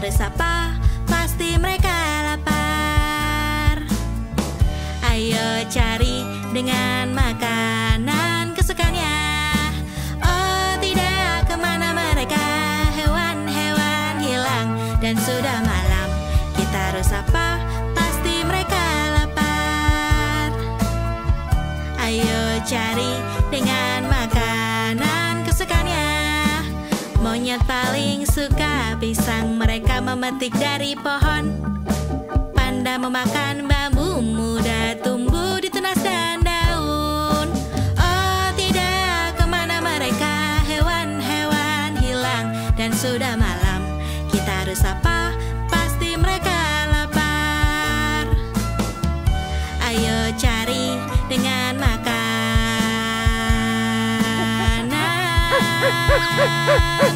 harus apa? Pasti mereka lapar. Ayo cari dengan makanan kesukaannya. Oh tidak, kemana mereka? Hewan-hewan hilang dan sudah malam. Kita harus apa? Pasti mereka lapar. Ayo cari dengan makanan kesukaannya. Monyet paling suka pisang, mereka memetik dari pohon. Panda memakan bambu muda, tumbuh di tunas dan daun. Oh tidak, kemana mereka? Hewan-hewan hilang dan sudah malam. Kita harus apa? Pasti mereka lapar. Ayo cari dengan makanan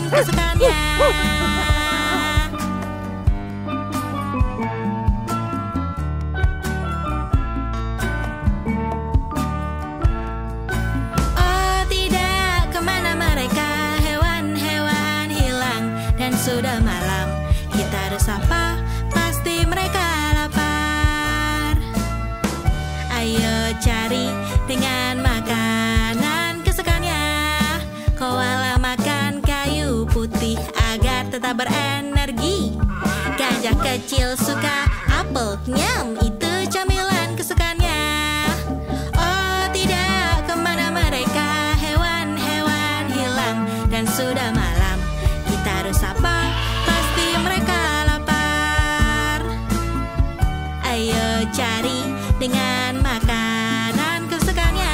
kesukaannya. Oh tidak, kemana mereka? Hewan-hewan hilang dan sudah malam. Kita harus apa? Pasti mereka lapar. Ayo cari dengan makanan kesukaannya. Koala makan kayu putih agar tetap berenergi. Gajah kecil suka apel, nyam, itu camilan kesukaannya. Oh tidak, kemana mereka? Hewan-hewan hilang dan sudah malam. Kita harus apa? Pasti mereka lapar. Ayo cari dengan makanan kesukaannya.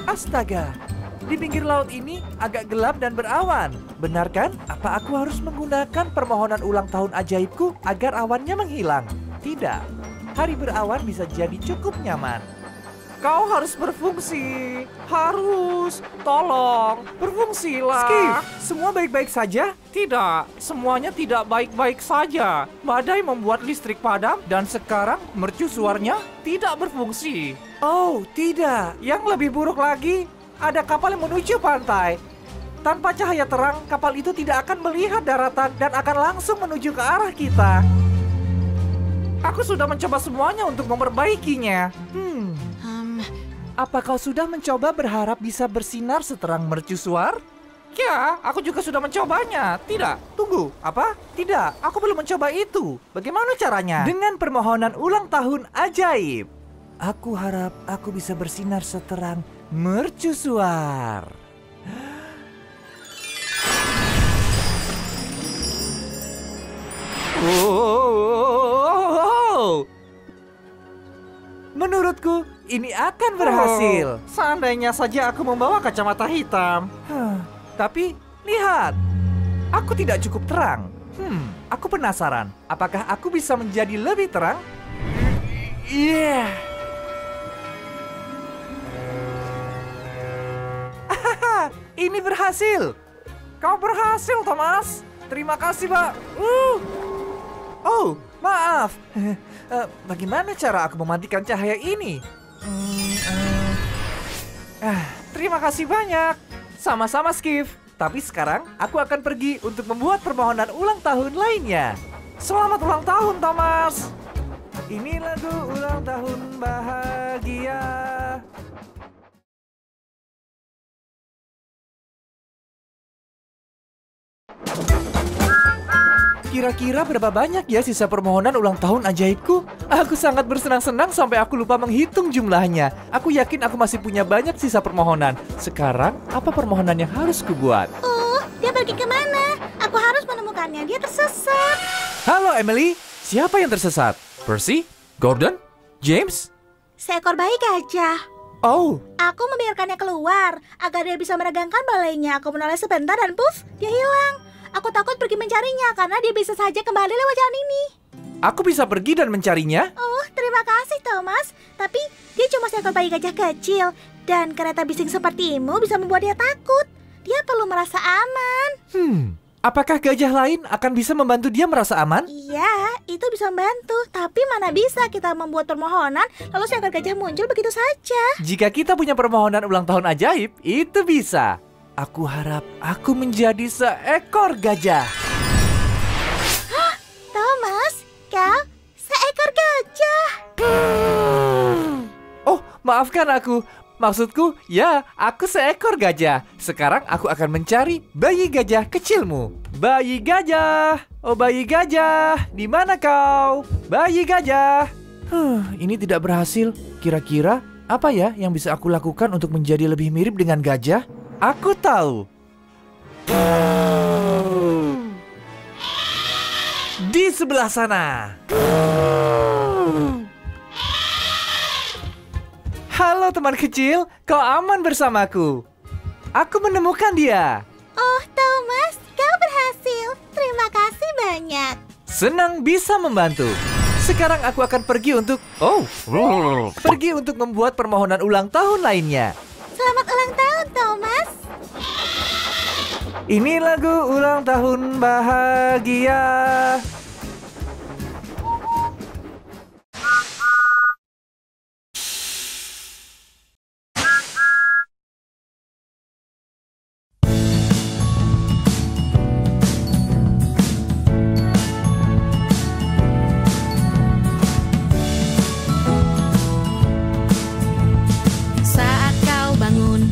Astaga, di pinggir laut ini agak gelap dan berawan. Benar kan? Apa aku harus menggunakan permohonan ulang tahun ajaibku agar awannya menghilang? Tidak, hari berawan bisa jadi cukup nyaman. Kau harus berfungsi. Harus. Tolong, berfungsilah. Skip, semua baik-baik saja? Tidak, semuanya tidak baik-baik saja. Badai membuat listrik padam dan sekarang mercusuarnya tidak berfungsi. Oh, tidak. Yang lebih buruk lagi, ada kapal yang menuju pantai. Tanpa cahaya terang, kapal itu tidak akan melihat daratan dan akan langsung menuju ke arah kita. Aku sudah mencoba semuanya untuk memperbaikinya. Apa kau sudah mencoba berharap bisa bersinar seterang mercusuar? Ya, aku juga sudah mencobanya. Tidak, Tunggu, apa? Tidak, aku belum mencoba itu. Bagaimana caranya? Dengan permohonan ulang tahun ajaib. Aku harap aku bisa bersinar seterang mercusuar. Oh. Menurutku, ini akan berhasil. Seandainya saja aku membawa kacamata hitam. Tapi, lihat. Aku tidak cukup terang. Aku penasaran. Apakah aku bisa menjadi lebih terang? Iya. Ini berhasil. Kau berhasil, Thomas. Terima kasih, Pak. Oh, maaf. Bagaimana cara aku mematikan cahaya ini? Terima kasih banyak. Sama-sama, Skip. Tapi sekarang aku akan pergi untuk membuat permohonan ulang tahun lainnya. Selamat ulang tahun, Thomas. Ini lagu ulang tahun bahagia. Kira-kira berapa banyak ya sisa permohonan ulang tahun ajaibku? Aku sangat bersenang-senang sampai aku lupa menghitung jumlahnya. Aku yakin aku masih punya banyak sisa permohonan. Sekarang, apa permohonan yang harus kubuat? Dia pergi kemana? Aku harus menemukannya, dia tersesat. Halo Emily, siapa yang tersesat? Percy? Gordon? James? Seekor bayi gajah. Oh, Aku membiarkannya keluar agar dia bisa meregangkan balainya. Aku menoleh sebentar dan puff, dia hilang. Aku takut pergi mencarinya karena dia bisa saja kembali lewat jalan ini. aku bisa pergi dan mencarinya? Oh, terima kasih Thomas. Tapi dia cuma seekor bayi gajah kecil. Dan kereta bising sepertimu bisa membuat dia takut. Dia perlu merasa aman. Apakah gajah lain akan bisa membantu dia merasa aman? Iya, itu bisa membantu. Tapi mana bisa kita membuat permohonan lalu seekor gajah muncul begitu saja. Jika kita punya permohonan ulang tahun ajaib, itu bisa. Aku harap aku menjadi seekor gajah. Thomas, kau seekor gajah. Oh, maafkan aku. Maksudku, ya, aku seekor gajah. Sekarang aku akan mencari bayi gajah kecilmu. Bayi gajah, oh bayi gajah, di mana kau? Bayi gajah. Ini tidak berhasil. Kira-kira apa ya yang bisa aku lakukan untuk menjadi lebih mirip dengan gajah? Aku tahu. Di sebelah sana. Halo teman kecil, kau aman bersamaku. Aku menemukan dia. Oh, Thomas, kau berhasil. Terima kasih banyak. Senang bisa membantu. Sekarang aku akan pergi untuk membuat permohonan ulang tahun lainnya. Selamat ulang tahun, Thomas. Ini lagu ulang tahun bahagia. Saat kau bangun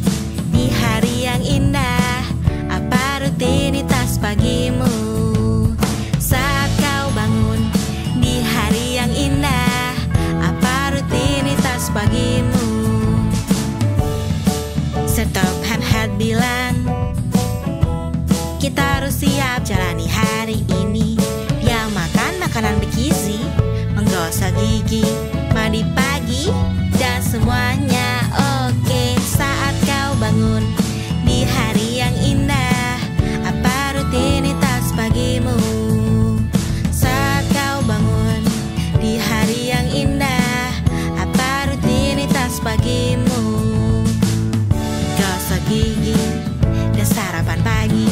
di hari yang indah, apa rutinitas pagimu? Saat kau bangun di hari yang indah, apa rutinitas pagimu? Stop hat bilang, kita harus siap jalani hari ini. Dia makan makanan bergizi, menggosok gigi, mandi pagi, dan semuanya oke. Saat kau bangun di hari yang indah, apa rutinitas pagimu? Saat kau bangun di hari yang indah, apa rutinitas pagimu? Gosok gigi dan sarapan pagi,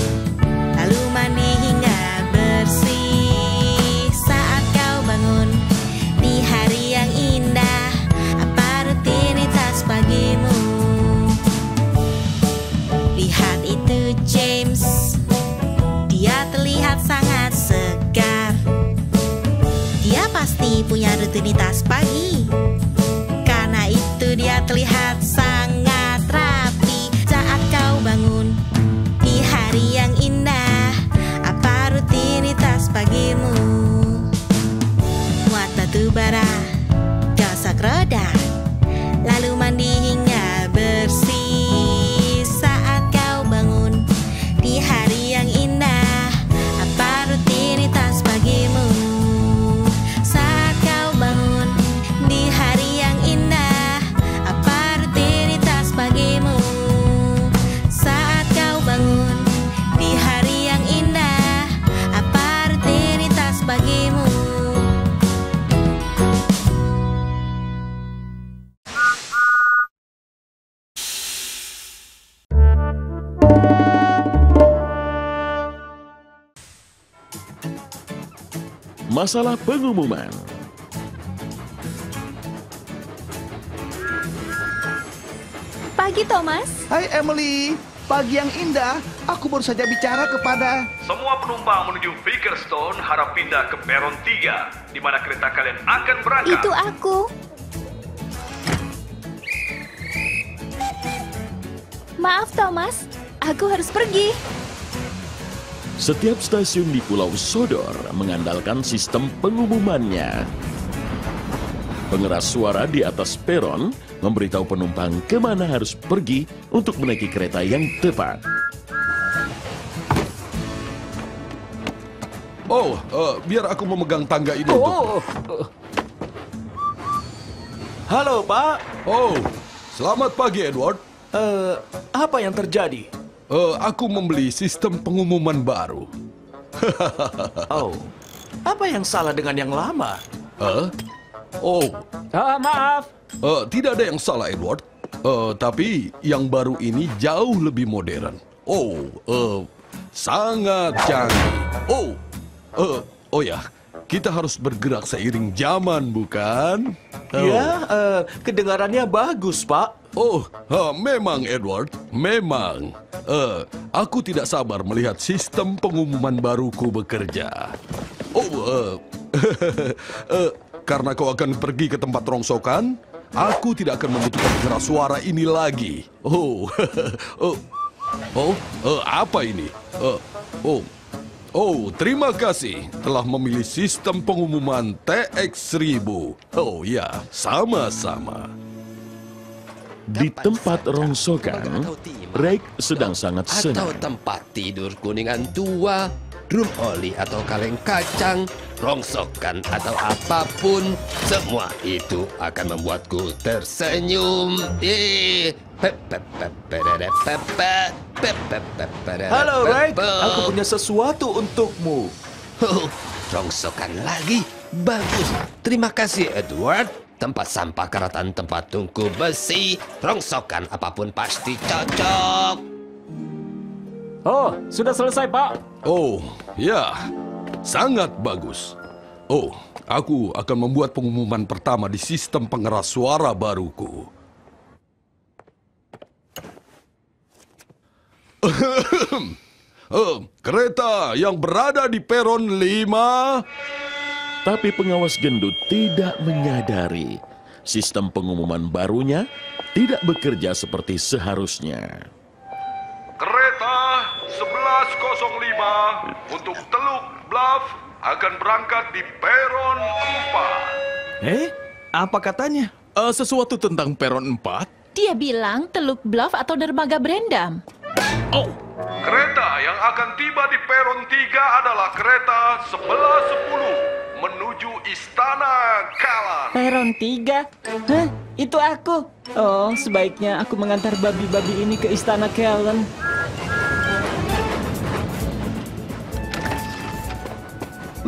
lalu mandi hingga bersih. Saat kau bangun di hari yang indah, apa rutinitas pagimu? Lihat itu James, dia terlihat sangat segar. Dia pasti punya rutinitas pagi, karena itu dia terlihat sangat rapi. Saat kau bangun di hari yang indah, apa rutinitas pagimu? Muat batu bara, gosok roda, lalu mandi hingga bersih. Saat kau bangun di hari yang indah, apa rutinitas pagimu? Saat kau bangun di hari yang indah, apa rutinitas pagimu? Saat kau bangun di hari yang indah, apa rutinitas pagimu? Masalah pengumuman. Pagi Thomas. Hai Emily, pagi yang indah. Aku baru saja bicara kepada... Semua penumpang menuju Bakerstone harap pindah ke peron 3, di mana kereta kalian akan berangkat. Itu aku. Maaf Thomas, aku harus pergi. Setiap stasiun di Pulau Sodor mengandalkan sistem pengumumannya. Pengeras suara di atas peron memberitahu penumpang kemana harus pergi untuk menaiki kereta yang tepat. Biar aku memegang tangga ini untuk... Halo, Pak. Oh, selamat pagi, Edward. Apa yang terjadi? Aku membeli sistem pengumuman baru. Oh, apa yang salah dengan yang lama? Maaf. Tidak ada yang salah, Edward. Tapi yang baru ini jauh lebih modern. sangat canggih. Oh ya, kita harus bergerak seiring zaman, bukan? Ya, kedengarannya bagus, Pak. Memang Edward, memang. Aku tidak sabar melihat sistem pengumuman baruku bekerja. Karena kau akan pergi ke tempat rongsokan, aku tidak akan membutuhkan keras suara ini lagi. Apa ini? Terima kasih telah memilih sistem pengumuman TX1000. Oh ya, sama-sama. Di tempat rongsokan, Reg sedang sangat senang. Atau tempat tidur kuningan tua, drum oli atau kaleng kacang, rongsokan atau apapun, semua itu akan membuatku tersenyum. Halo, Reg. Aku punya sesuatu untukmu. Rongsokan lagi? Bagus. Terima kasih, Edward. Tempat sampah karatan, tempat tungku besi, rongsokan apapun pasti cocok. Sudah selesai, Pak. Ya, sangat bagus. Aku akan membuat pengumuman pertama di sistem pengeras suara baruku. Kereta yang berada di peron 5. Tapi pengawas gendut tidak menyadari sistem pengumuman barunya tidak bekerja seperti seharusnya. Kereta 1105 untuk Teluk Bluff akan berangkat di peron 4. Apa katanya? Sesuatu tentang peron 4? Dia bilang Teluk Bluff atau dermaga Brandam. Kereta yang akan tiba di peron 3 adalah kereta 1110 menuju Istana Kalan. Peron 3? Hah? Itu aku. Sebaiknya aku mengantar babi-babi ini ke Istana Kalan.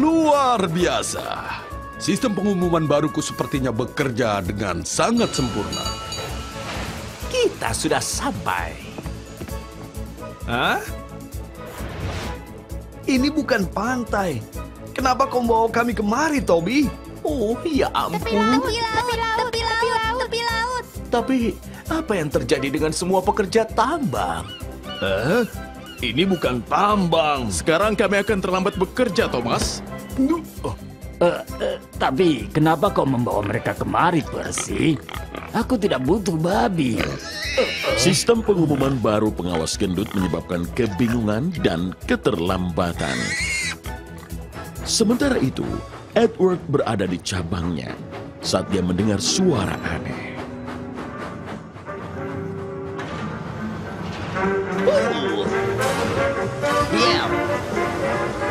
Luar biasa. Sistem pengumuman baruku sepertinya bekerja dengan sangat sempurna. Kita sudah sampai. Hah? Ini bukan pantai. Kenapa kau bawa kami kemari, Toby? Ya ampun. Tepi laut. Tapi, apa yang terjadi dengan semua pekerja tambang? Ini bukan tambang. Sekarang kami akan terlambat bekerja, Thomas. Tapi kenapa kau membawa mereka kemari, Percy? Aku tidak butuh babi. Sistem pengumuman baru pengawas gendut menyebabkan kebingungan dan keterlambatan. Sementara itu, Edward berada di cabangnya saat dia mendengar suara aneh.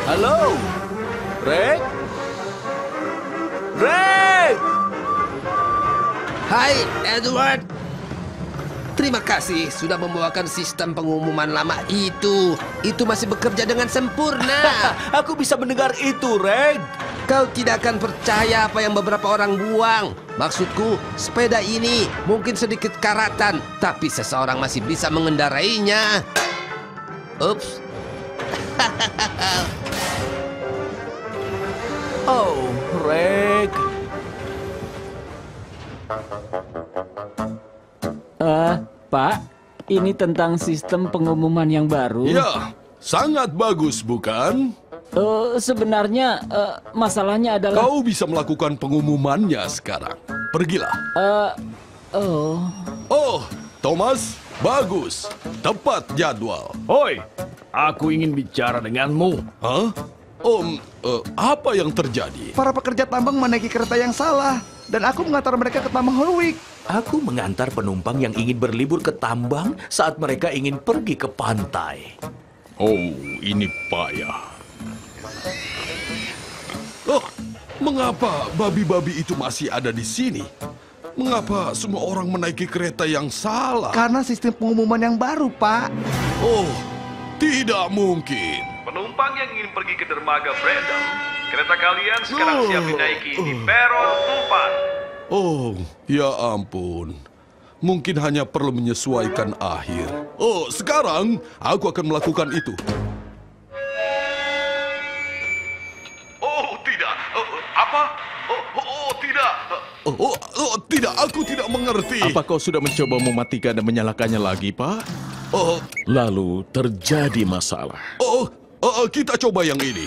Halo, Reg? Reg! Hai, Edward. Terima kasih sudah membawakan sistem pengumuman lama itu. Itu masih bekerja dengan sempurna. Aku bisa mendengar itu, Reg. Kau tidak akan percaya apa yang beberapa orang buang. Maksudku, sepeda ini mungkin sedikit karatan, tapi seseorang masih bisa mengendarainya. Ups. Reg. Pak, ini tentang sistem pengumuman yang baru. Ya, sangat bagus, bukan? Sebenarnya masalahnya adalah... Kau bisa melakukan pengumumannya sekarang. Pergilah. Thomas, bagus. Tepat jadwal. Hoi, aku ingin bicara denganmu. Hah? Apa yang terjadi? Para pekerja tambang menaiki kereta yang salah, dan aku mengantar mereka ke tambang Holwick. Aku mengantar penumpang yang ingin berlibur ke tambang saat mereka ingin pergi ke pantai. Ini payah. Mengapa babi-babi itu masih ada di sini? Mengapa semua orang menaiki kereta yang salah? Karena sistem pengumuman yang baru, Pak. Tidak mungkin. Penumpang yang ingin pergi ke dermaga Brandam, kereta kalian sekarang siap dinaiki di peron 4. Ya ampun. Mungkin hanya perlu menyesuaikan akhir. Sekarang aku akan melakukan itu. Tidak, aku tidak mengerti. Apa kau sudah mencoba mematikan dan menyalakannya lagi, Pak? Lalu terjadi masalah. Kita coba yang ini.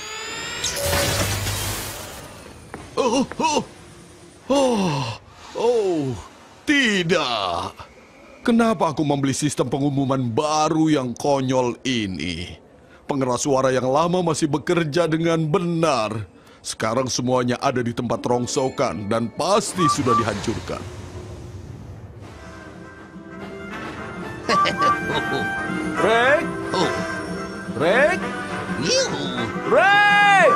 Tidak. Kenapa aku membeli sistem pengumuman baru yang konyol ini? Pengeras suara yang lama masih bekerja dengan benar. Sekarang semuanya ada di tempat rongsokan dan pasti sudah dihancurkan. Rek! Rek! Rek!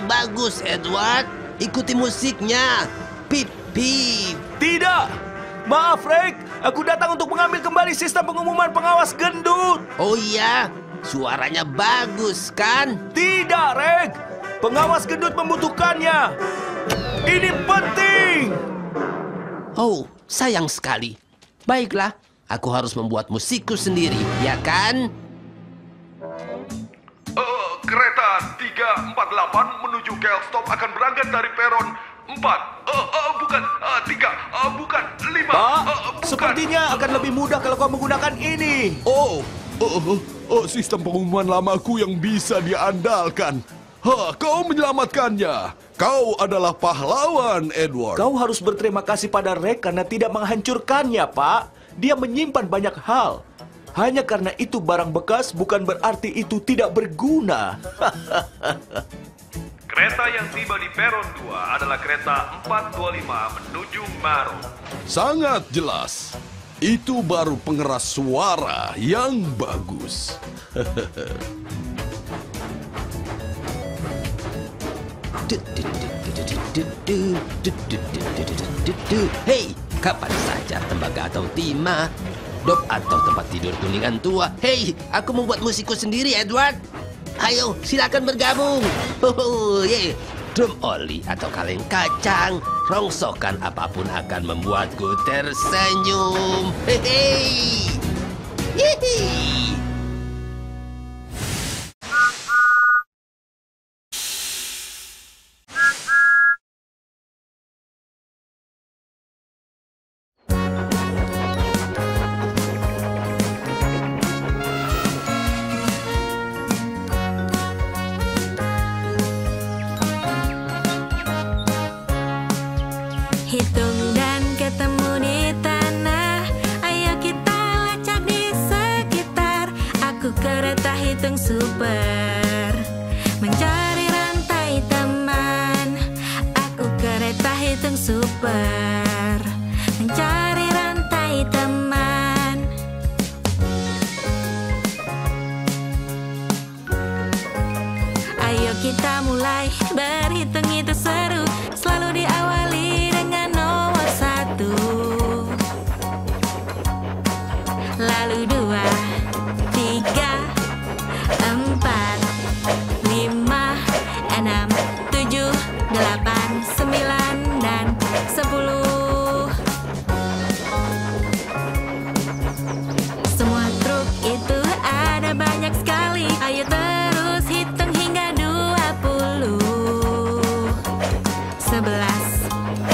Bagus, Edward. Ikuti musiknya. Pip, pip. Tidak! Maaf, Rek. Aku datang untuk mengambil kembali sistem pengumuman pengawas gendut. Oh iya? Suaranya bagus, kan? Tidak, Rek. Pengawas gendut membutuhkannya. Ini penting. Oh, sayang sekali. Baiklah, aku harus membuat musikku sendiri, ya kan? Kereta 348 menuju Kelstop akan berangkat dari peron 4. Bukan 3, bukan 5. Pak, sepertinya akan lebih mudah kalau kau menggunakan ini. Sistem pengumuman lamaku yang bisa diandalkan. Kau menyelamatkannya. Kau adalah pahlawan, Edward. Kau harus berterima kasih pada Rek karena tidak menghancurkannya, Pak. Dia menyimpan banyak hal. Hanya karena itu barang bekas bukan berarti itu tidak berguna. Kereta yang tiba di peron 2 adalah kereta 425 menuju Maron. Sangat jelas. Itu baru pengeras suara yang bagus. Hei, kapan saja tembaga atau timah, dop atau tempat tidur kuningan tua. Hei, aku membuat musikku sendiri, Edward. Ayo, silakan bergabung. Drum oli atau kaleng kacang, rongsokan apapun akan membuatku tersenyum. Hei, hihi. Hitung dan ketemu di tanah. Ayo kita lacak di sekitar. Aku kereta hitung super, mencari rantai teman. Aku kereta hitung super, mencari rantai teman. Ayo kita mulai berhitung, itu seru. Selalu diawali dengan nomor 1, lalu 2, 3, 4, 5, 6, 7, 8, 9, dan 10. Semua truk itu ada banyak sekali. Ayo terus hitung hingga 20. 11,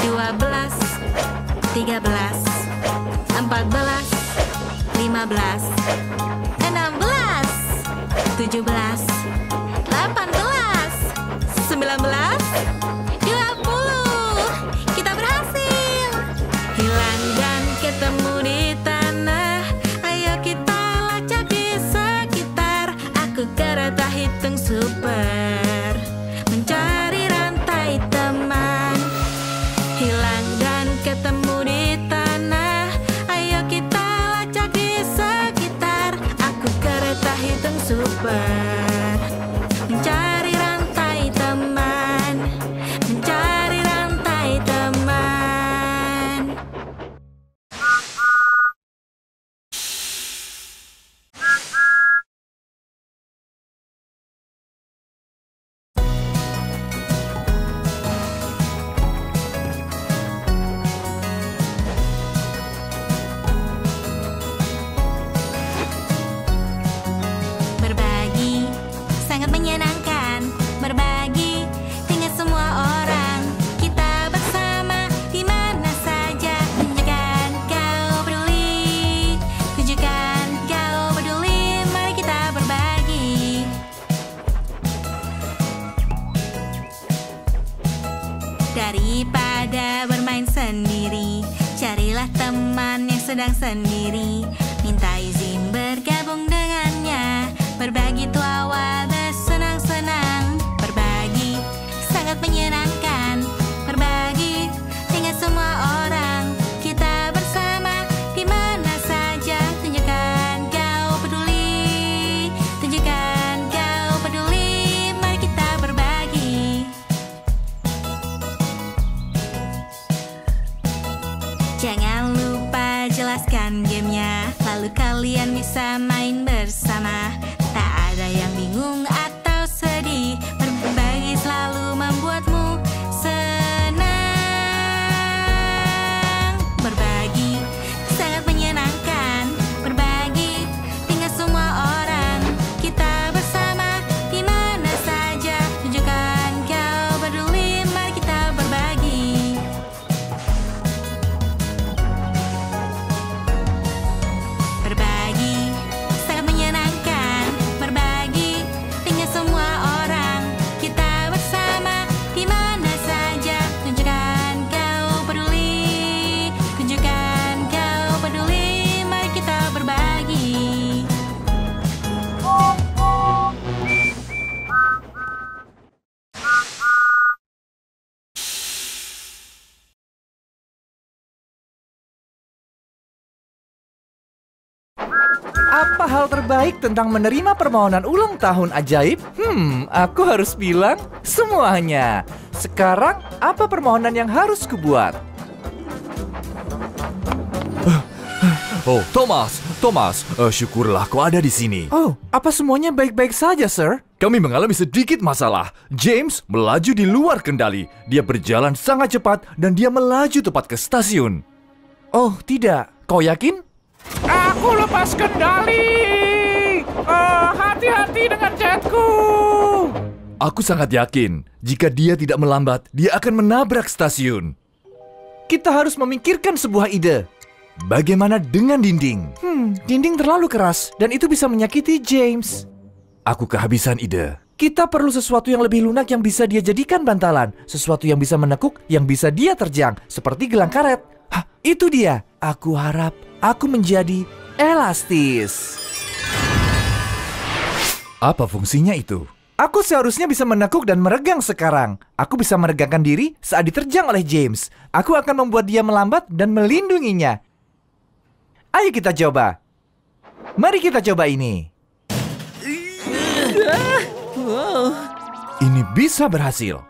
12, 13, 14, 15, 16, 17, 18, 19, 20. Kita berhasil. Hilang dan ketemu di tanah. Ayo kita lacak di sekitar. Aku kereta hitung super, mencari rantai teman. Hilang dan ketemu di tanah. Ayo kita lacak di sekitar. Aku kereta hitung super, Daripada bermain sendiri, carilah teman yang sedang sendiri. Minta izin bergabung dengannya. Berbagi itu awal bersenang-senang. Berbagi sangat menyenangkan. Berbagi dengan semua orang. Kita bersama di mana saja. Tunjukkan kau peduli. Tunjukkan kau peduli. Mari kita berbagi. Jangan lupa jelaskan gamenya, lalu kalian bisa main bersama. Tak ada yang bingung atau sedih. Berbagi selalu membuatmu senang. Berbagi sangat menyenangkan. Berbagi dengan semua orang. Kita bersama di mana saja. Tunjukkan kau peduli. Mari kita berbagi. Berbagi sangat menyenangkan. Berbagi dengan semua orang. Kita bersama di mana saja. Tunjukkan kau peduli. Tunjukkan kau peduli. Mari kita berbagi. Apa hal terbaik tentang menerima permohonan ulang tahun ajaib? Aku harus bilang semuanya. Sekarang, apa permohonan yang harus kubuat? Oh, Thomas, syukurlah kau ada di sini. Oh, apa semuanya baik-baik saja, Sir? Kami mengalami sedikit masalah. James melaju di luar kendali. Dia berjalan sangat cepat dan dia melaju tepat ke stasiun. Oh, tidak. Kau yakin? Aku lepas kendali. Hati-hati dengan jetku. Aku sangat yakin, jika dia tidak melambat, dia akan menabrak stasiun. Kita harus memikirkan sebuah ide. Bagaimana dengan dinding? Dinding terlalu keras dan itu bisa menyakiti James. Aku kehabisan ide. Kita perlu sesuatu yang lebih lunak yang bisa dia jadikan bantalan. Sesuatu yang bisa menekuk, yang bisa dia terjang. Seperti gelang karet. Hah, itu dia. Aku harap aku menjadi elastis. Apa fungsinya itu? Aku seharusnya bisa menekuk dan meregang sekarang. Aku bisa meregangkan diri saat diterjang oleh James. Aku akan membuat dia melambat dan melindunginya. Ayo kita coba. Mari kita coba ini. Ini bisa berhasil.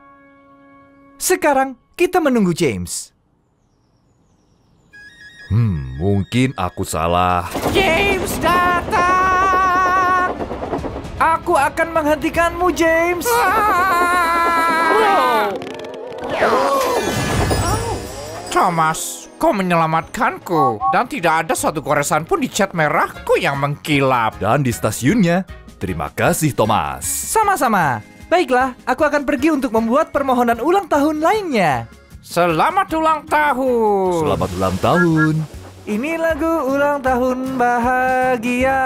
Sekarang kita menunggu James. Mungkin aku salah. James datang. Aku akan menghentikanmu, James. Thomas, kau menyelamatkanku. Dan tidak ada satu goresan pun di cat merahku yang mengkilap. Dan di stasiunnya. Terima kasih, Thomas. Sama-sama. Baiklah, aku akan pergi untuk membuat permohonan ulang tahun lainnya. Selamat ulang tahun. Selamat ulang tahun. Ini lagu ulang tahun bahagia.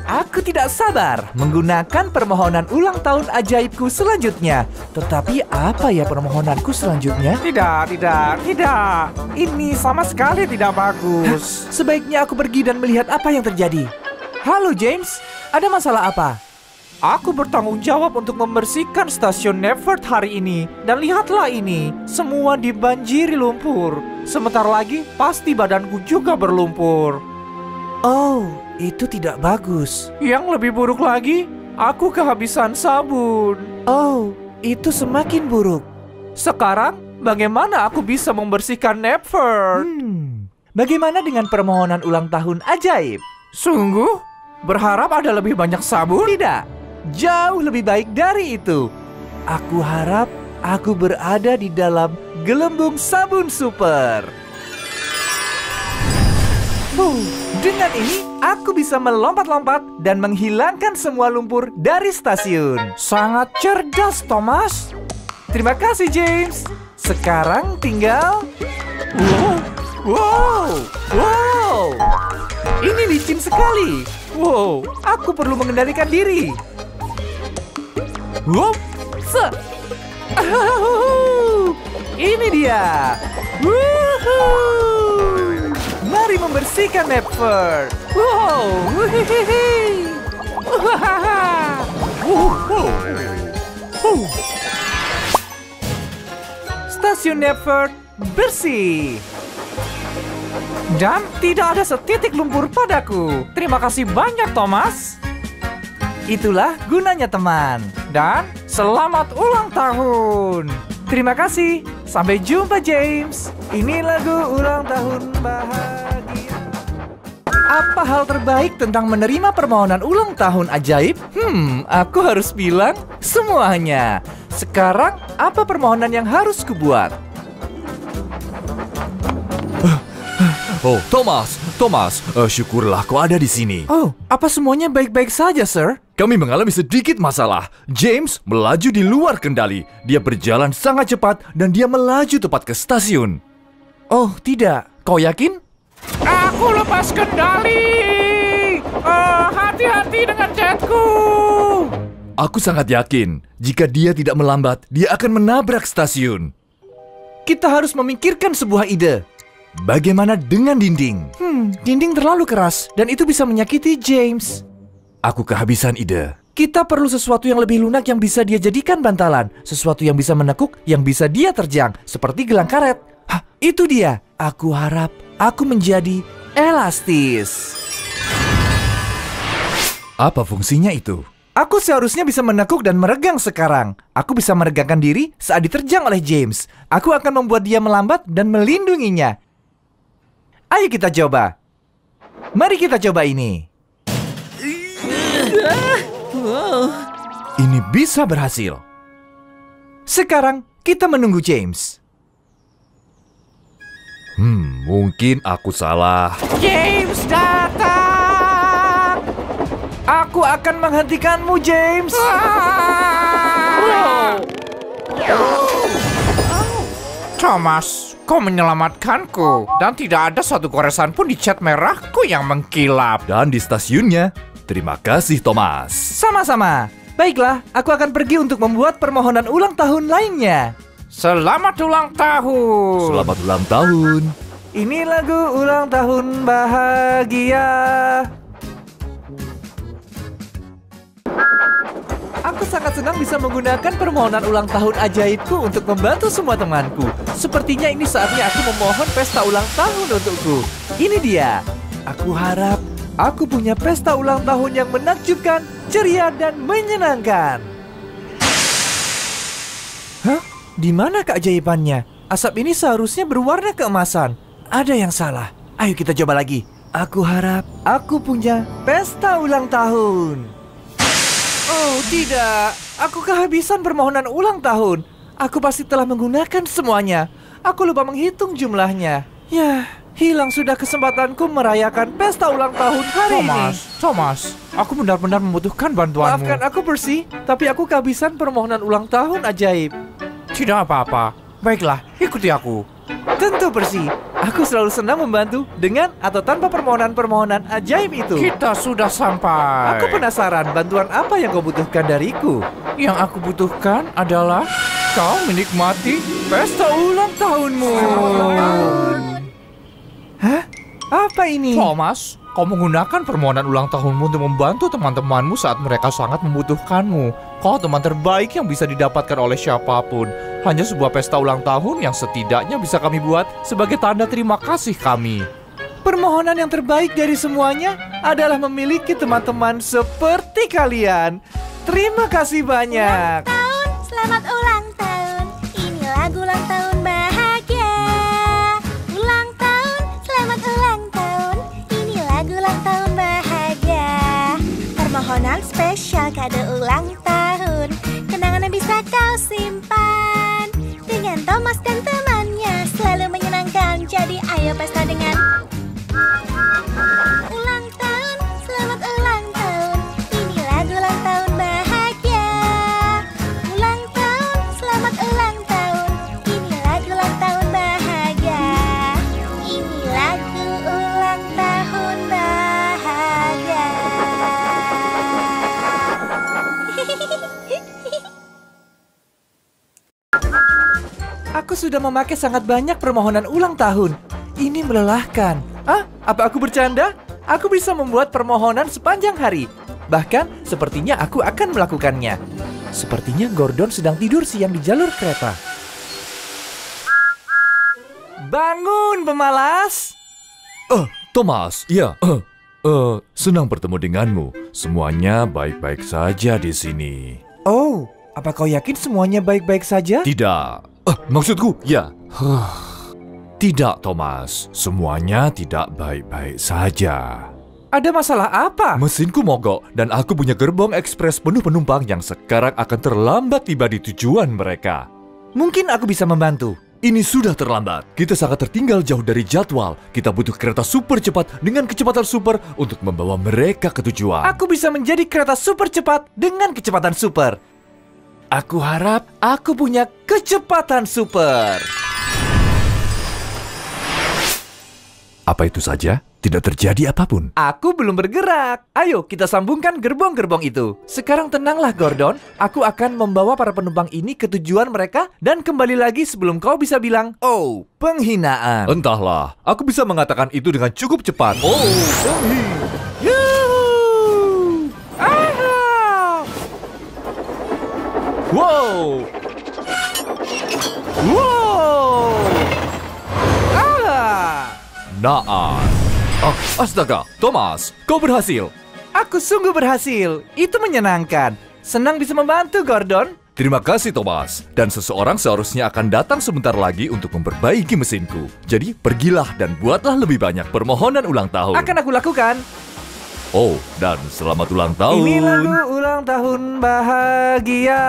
Aku tidak sabar menggunakan permohonan ulang tahun ajaibku selanjutnya. Tetapi apa ya permohonanku selanjutnya? Tidak. Ini sama sekali tidak bagus. Sebaiknya aku pergi dan melihat apa yang terjadi. Halo James, ada masalah apa? Aku bertanggung jawab untuk membersihkan stasiun Nevert hari ini. Dan lihatlah ini, semua dibanjiri lumpur. Sebentar lagi pasti badanku juga berlumpur. Oh, itu tidak bagus. Yang lebih buruk lagi, aku kehabisan sabun. Oh, itu semakin buruk. Sekarang, bagaimana aku bisa membersihkan Nevert? Bagaimana dengan permohonan ulang tahun ajaib? Sungguh? Berharap ada lebih banyak sabun? Tidak, jauh lebih baik dari itu. Aku harap aku berada di dalam gelembung sabun super. Dengan ini, aku bisa melompat-lompat dan menghilangkan semua lumpur dari stasiun. Sangat cerdas, Thomas. Terima kasih, James. Sekarang tinggal... Wow. Ini licin sekali. Wow, aku perlu mengendalikan diri. Ini dia. Mari membersihkan Never. Stasiun Never bersih. Dan tidak ada setitik lumpur padaku. Terima kasih banyak, Thomas. Itulah gunanya teman. Dan selamat ulang tahun. Terima kasih. Sampai jumpa, James. Ini lagu ulang tahun bahagia. Apa hal terbaik tentang menerima permohonan ulang tahun ajaib? Aku harus bilang semuanya. Sekarang, apa permohonan yang harus kubuat? Oh, Thomas, syukurlah kau ada di sini. Oh, apa semuanya baik-baik saja, Sir? Kami mengalami sedikit masalah. James melaju di luar kendali. Dia berjalan sangat cepat dan dia melaju tepat ke stasiun. Oh, tidak. Kau yakin? Aku lepas kendali. Hati-hati dengan jetku. Aku sangat yakin, jika dia tidak melambat, dia akan menabrak stasiun. Kita harus memikirkan sebuah ide. Bagaimana dengan dinding? Dinding terlalu keras dan itu bisa menyakiti James. Aku kehabisan ide. Kita perlu sesuatu yang lebih lunak yang bisa dia jadikan bantalan. Sesuatu yang bisa menekuk, yang bisa dia terjang. Seperti gelang karet. Itu dia. Aku harap aku menjadi elastis. Apa fungsinya itu? Aku seharusnya bisa menekuk dan meregang sekarang. Aku bisa meregangkan diri saat diterjang oleh James. Aku akan membuat dia melambat dan melindunginya. Ayo kita coba. Mari kita coba ini. Ini bisa berhasil. Sekarang kita menunggu James. Mungkin aku salah. James datang. Aku akan menghentikanmu, James. Thomas, kau menyelamatkanku. Dan tidak ada satu goresan pun di cat merahku yang mengkilap. Dan di stasiunnya. Terima kasih, Thomas. Sama-sama. Baiklah, aku akan pergi untuk membuat permohonan ulang tahun lainnya. Selamat ulang tahun. Selamat ulang tahun. Ini lagu ulang tahun bahagia. Aku sangat senang bisa menggunakan permohonan ulang tahun ajaibku untuk membantu semua temanku. Sepertinya ini saatnya aku memohon pesta ulang tahun untukku. Ini dia. Aku harap aku punya pesta ulang tahun yang menakjubkan, ceria, dan menyenangkan. Hah? Di mana keajaibannya? Asap ini seharusnya berwarna keemasan. Ada yang salah. Ayo kita coba lagi. Aku harap aku punya pesta ulang tahun. Oh, tidak. Aku kehabisan permohonan ulang tahun. Aku pasti telah menggunakan semuanya. Aku lupa menghitung jumlahnya. Yah, hilang sudah kesempatanku merayakan pesta ulang tahun hari ini. Thomas, aku benar-benar membutuhkan bantuanmu. Maafkan aku, Percy, tapi aku kehabisan permohonan ulang tahun ajaib. Tidak apa-apa. Baiklah, ikuti aku. Tentu, Percy. Aku selalu senang membantu dengan atau tanpa permohonan-permohonan ajaib itu. Kita sudah sampai. Aku penasaran bantuan apa yang kau butuhkan dariku. Yang aku butuhkan adalah kau menikmati pesta ulang tahunmu. Hah? Apa ini? Thomas, kau menggunakan permohonan ulang tahunmu untuk membantu teman-temanmu saat mereka sangat membutuhkanmu. Kau teman terbaik yang bisa didapatkan oleh siapapun. Hanya sebuah pesta ulang tahun yang setidaknya bisa kami buat sebagai tanda terima kasih kami. Permohonan yang terbaik dari semuanya adalah memiliki teman-teman seperti kalian. Terima kasih banyak. Selamat ulang tahun. Ini lagu ulang tahun bahagia. Ulang tahun, selamat ulang tahun. Ini lagu ulang tahun bahagia. Permohonan spesial kado ulang tahun. Kenangan yang bisa kau simpan. Dengan Thomas dan temannya selalu menyenangkan. Jadi ayo pesta dengan ulang tahun, selamat ulang tahun. Ini lagu ulang tahun bahagia. Ulang tahun, selamat ulang tahun. Ini lagu sudah memakai sangat banyak permohonan ulang tahun. Ini melelahkan. Apa aku bercanda? Aku bisa membuat permohonan sepanjang hari. Bahkan, sepertinya aku akan melakukannya. Sepertinya Gordon sedang tidur siang di jalur kereta. Bangun, pemalas! Thomas, ya. Senang bertemu denganmu. Semuanya baik-baik saja di sini. Oh, apa kau yakin semuanya baik-baik saja? Tidak. Maksudku, ya. Tidak, Thomas. Semuanya tidak baik-baik saja. Ada masalah apa? Mesinku mogok dan aku punya gerbong ekspres penuh penumpang yang sekarang akan terlambat tiba di tujuan mereka. Mungkin aku bisa membantu. Ini sudah terlambat. Kita sangat tertinggal jauh dari jadwal. Kita butuh kereta super cepat dengan kecepatan super untuk membawa mereka ke tujuan. Aku bisa menjadi kereta super cepat dengan kecepatan super. Aku harap aku punya kecepatan super. Apa itu saja? Tidak terjadi apapun. Aku belum bergerak. Ayo kita sambungkan gerbong-gerbong itu. Sekarang tenanglah Gordon. Aku akan membawa para penumpang ini ke tujuan mereka dan kembali lagi sebelum kau bisa bilang, "Oh, penghinaan." Entahlah, aku bisa mengatakan itu dengan cukup cepat. Oh, Yuhuu! Ah! Wow! Wow! Ah! Naas. Astaga, Thomas, kau berhasil. Aku sungguh berhasil. Itu menyenangkan. Senang bisa membantu, Gordon. Terima kasih, Thomas. Dan seseorang seharusnya akan datang sebentar lagi untuk memperbaiki mesinku. Jadi, pergilah dan buatlah lebih banyak permohonan ulang tahun. Akan aku lakukan. Oh, dan selamat ulang tahun. Ini lagu ulang tahun bahagia.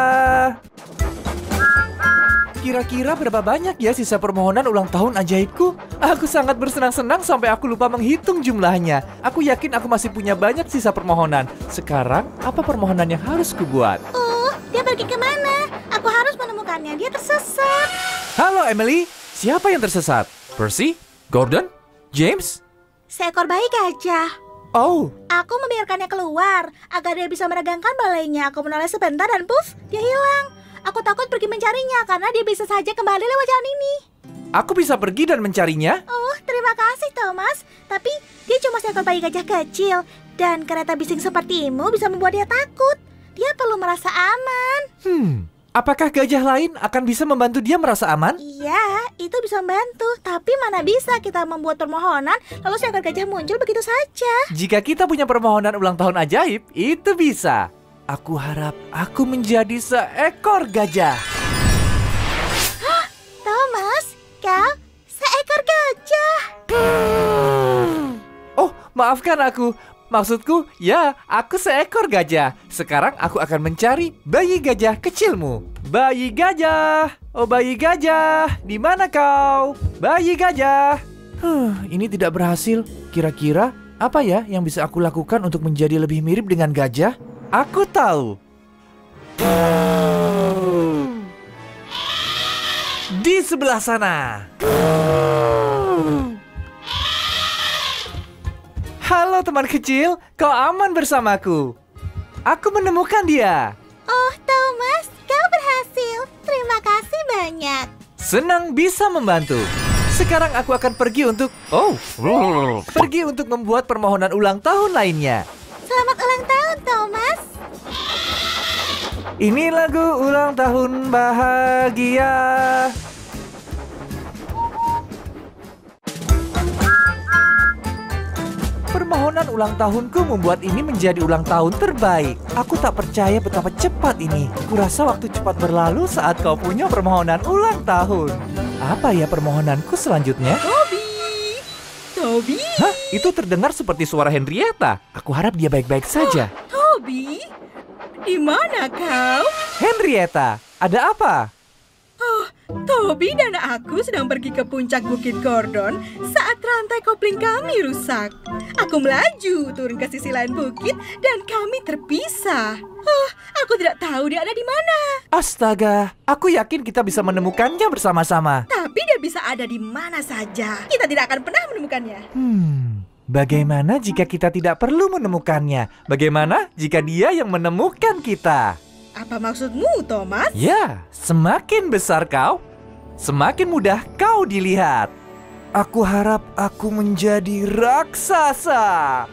Kira-kira berapa banyak ya sisa permohonan ulang tahun ajaibku? Aku sangat bersenang-senang sampai aku lupa menghitung jumlahnya. Aku yakin aku masih punya banyak sisa permohonan. Sekarang, apa permohonan yang harus kubuat? Dia pergi kemana? Aku harus menemukannya. Dia tersesat. Halo Emily, siapa yang tersesat? Percy? Gordon? James? Seekor bayi gajah. Oh. Aku membiarkannya keluar agar dia bisa meregangkan balainya. Aku menoleh sebentar dan puff, dia hilang. Aku takut pergi mencarinya karena dia bisa saja kembali lewat jalan ini. Aku bisa pergi dan mencarinya? Oh, terima kasih Thomas. Tapi dia cuma seekor bayi gajah kecil. Dan kereta bising sepertimu bisa membuat dia takut. Dia perlu merasa aman. Apakah gajah lain akan bisa membantu dia merasa aman? Iya, itu bisa membantu. Tapi mana bisa kita membuat permohonan lalu seekor gajah muncul begitu saja. Jika kita punya permohonan ulang tahun ajaib, itu bisa. Aku harap aku menjadi seekor gajah. Thomas, kau seekor gajah. Oh, maafkan aku. Maksudku, ya, aku seekor gajah. Sekarang aku akan mencari bayi gajah kecilmu. Bayi gajah, oh bayi gajah, di mana kau? Bayi gajah. Ini tidak berhasil. Kira-kira apa ya yang bisa aku lakukan untuk menjadi lebih mirip dengan gajah? Aku tahu. Di sebelah sana. Halo teman kecil, kau aman bersamaku. Aku menemukan dia. Oh Thomas, kau berhasil. Terima kasih banyak. Senang bisa membantu. Sekarang aku akan pergi untuk membuat permohonan ulang tahun lainnya. Selamat ulang tahun, Thomas. Ini lagu ulang tahun bahagia. Permohonan ulang tahunku membuat ini menjadi ulang tahun terbaik. Aku tak percaya betapa cepat ini. Kurasa waktu cepat berlalu saat kau punya permohonan ulang tahun. Apa ya permohonanku selanjutnya? Toby? Hah? Itu terdengar seperti suara Henrietta. Aku harap dia baik-baik saja. Toby? Di mana kau? Henrietta, ada apa? Oh, Toby dan aku sedang pergi ke puncak Bukit Gordon saat rantai kopling kami rusak. Aku melaju turun ke sisi lain bukit dan kami terpisah. Oh, aku tidak tahu dia ada di mana. Astaga, aku yakin kita bisa menemukannya bersama-sama. Tapi dia bisa ada di mana saja. Kita tidak akan pernah menemukannya. Bagaimana jika kita tidak perlu menemukannya? Bagaimana jika dia yang menemukan kita? Apa maksudmu, Thomas? Ya, semakin besar kau, semakin mudah kau dilihat. Aku harap aku menjadi raksasa.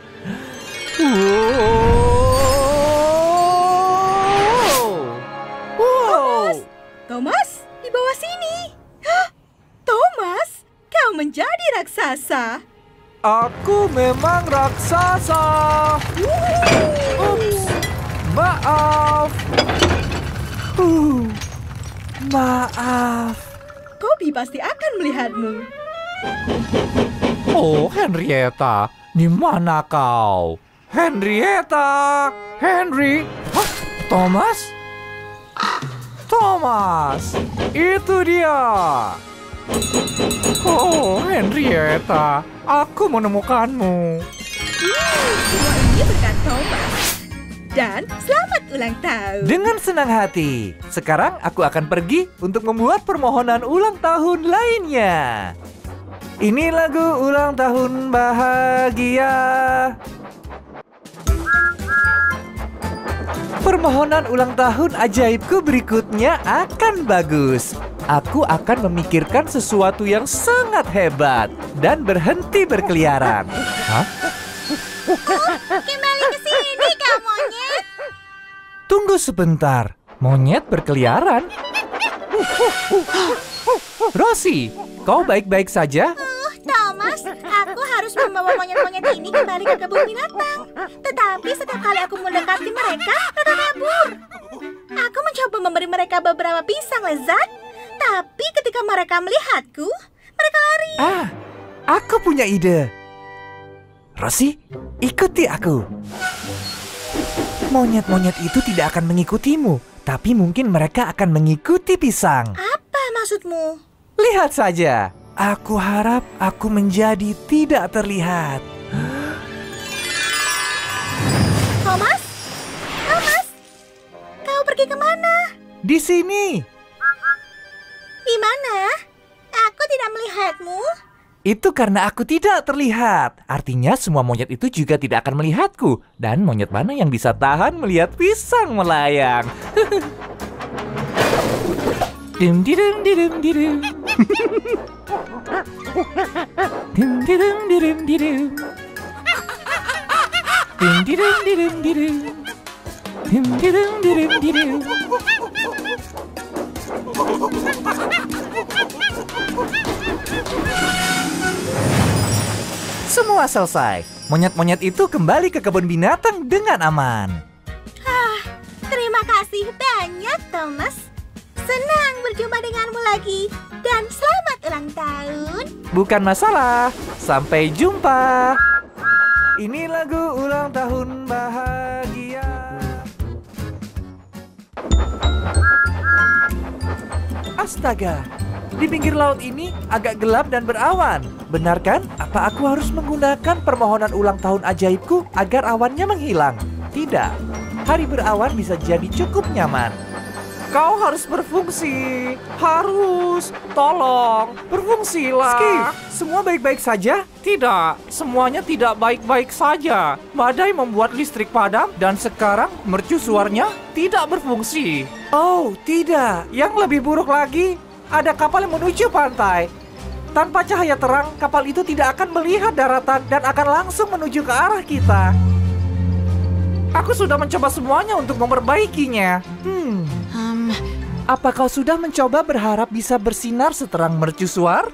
Thomas, di bawah sini. Hah? Thomas, kau menjadi raksasa. Aku memang raksasa. Ups, maaf. Maaf. Toby pasti akan melihatmu. Oh, Henrietta, di mana kau? Henrietta, Henry, hah? Thomas? Thomas, itu dia. Oh, Henrietta, aku menemukanmu. Semua ini berkat Thomas. Dan selamat ulang tahun. Dengan senang hati. Sekarang aku akan pergi untuk membuat permohonan ulang tahun lainnya. Ini lagu ulang tahun bahagia. Permohonan ulang tahun ajaibku berikutnya akan bagus. Aku akan memikirkan sesuatu yang sangat hebat dan berhenti berkeliaran. Hah? Kembali ke sini, kau monyet. Tunggu sebentar. Monyet berkeliaran? Rosie, kau baik-baik saja? Thomas, aku harus membawa monyet-monyet ini kembali ke kebun binatang. Tetapi setiap kali aku mendekati mereka kabur. Aku mencoba memberi mereka beberapa pisang lezat, tapi ketika mereka melihatku, mereka lari. Aku punya ide. Rosie, ikuti aku. Monyet-monyet itu tidak akan mengikutimu, tapi mungkin mereka akan mengikuti pisang. Apa maksudmu? Lihat saja. Aku harap aku menjadi tidak terlihat. Thomas? Thomas? Kau pergi kemana? Di sini. Di mana? Aku tidak melihatmu. Itu karena aku tidak terlihat. Artinya semua monyet itu juga tidak akan melihatku. Dan monyet mana yang bisa tahan melihat pisang melayang? Dim didum didum didum. Dim didum didum didum. Dim didum didum didum. Dim didum didum didum. Semua selesai. Monyet-monyet itu kembali ke kebun binatang dengan aman. Terima kasih banyak, Thomas. Senang berjumpa denganmu lagi. Dan selamat ulang tahun. Bukan masalah. Sampai jumpa. Ini lagu ulang tahun bahagia. Astaga, di pinggir laut ini agak gelap dan berawan. Benar kan? Apa aku harus menggunakan permohonan ulang tahun ajaibku agar awannya menghilang? Tidak. Hari berawan bisa jadi cukup nyaman. Kau harus berfungsi. Harus. Tolong, berfungsilah. Skip, semua baik-baik saja? Tidak, semuanya tidak baik-baik saja. Badai membuat listrik padam dan sekarang mercusuarnya tidak berfungsi. Oh, tidak. Yang lebih buruk lagi, ada kapal yang menuju pantai. Tanpa cahaya terang, kapal itu tidak akan melihat daratan dan akan langsung menuju ke arah kita. Aku sudah mencoba semuanya untuk memperbaikinya. Apa kau sudah mencoba berharap bisa bersinar seterang mercusuar?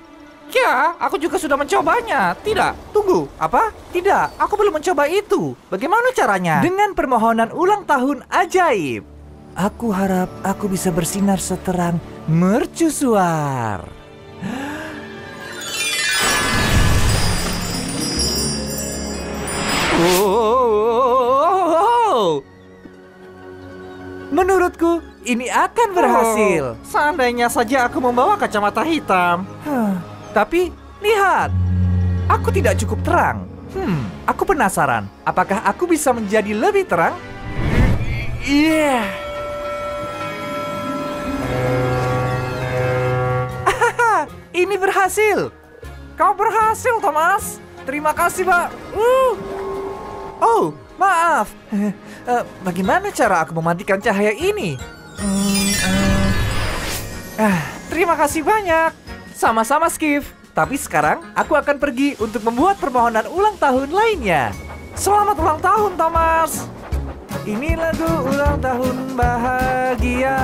Ya, aku juga sudah mencobanya. Tidak, tunggu, apa? Tidak, aku belum mencoba itu. Bagaimana caranya? Dengan permohonan ulang tahun ajaib. Aku harap aku bisa bersinar seterang mercusuar. Menurutku, ini akan berhasil. Seandainya saja aku membawa kacamata hitam. Tapi, lihat. Aku tidak cukup terang. Aku penasaran. Apakah aku bisa menjadi lebih terang? Iya. Ini berhasil. Kau berhasil, Thomas. Terima kasih, Pak. Oh, maaf. Bagaimana cara aku mematikan cahaya ini? Terima kasih banyak. Sama-sama, Skiff. Tapi sekarang aku akan pergi untuk membuat permohonan ulang tahun lainnya. Selamat ulang tahun, Thomas. Ini lagu ulang tahun bahagia.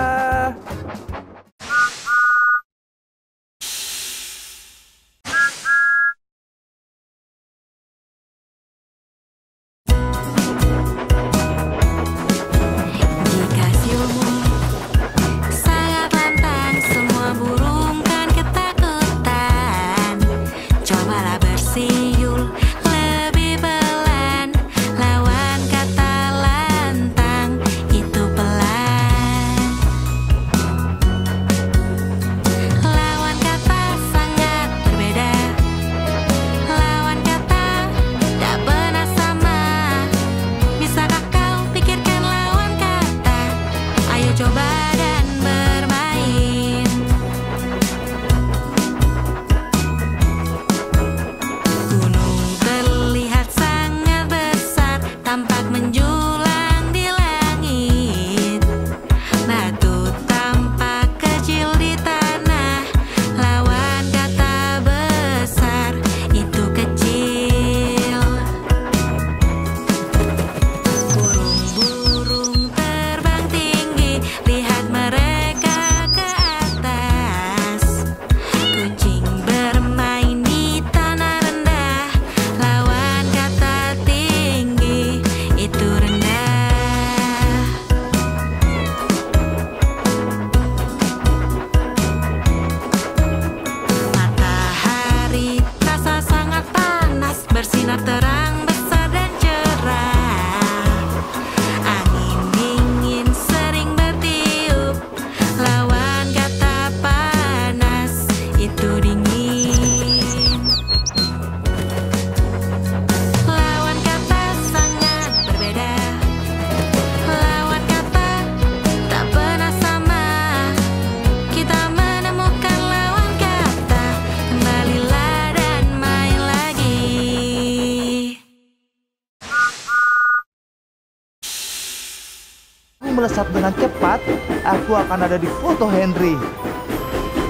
Melesat dengan cepat, aku akan ada di foto Henry.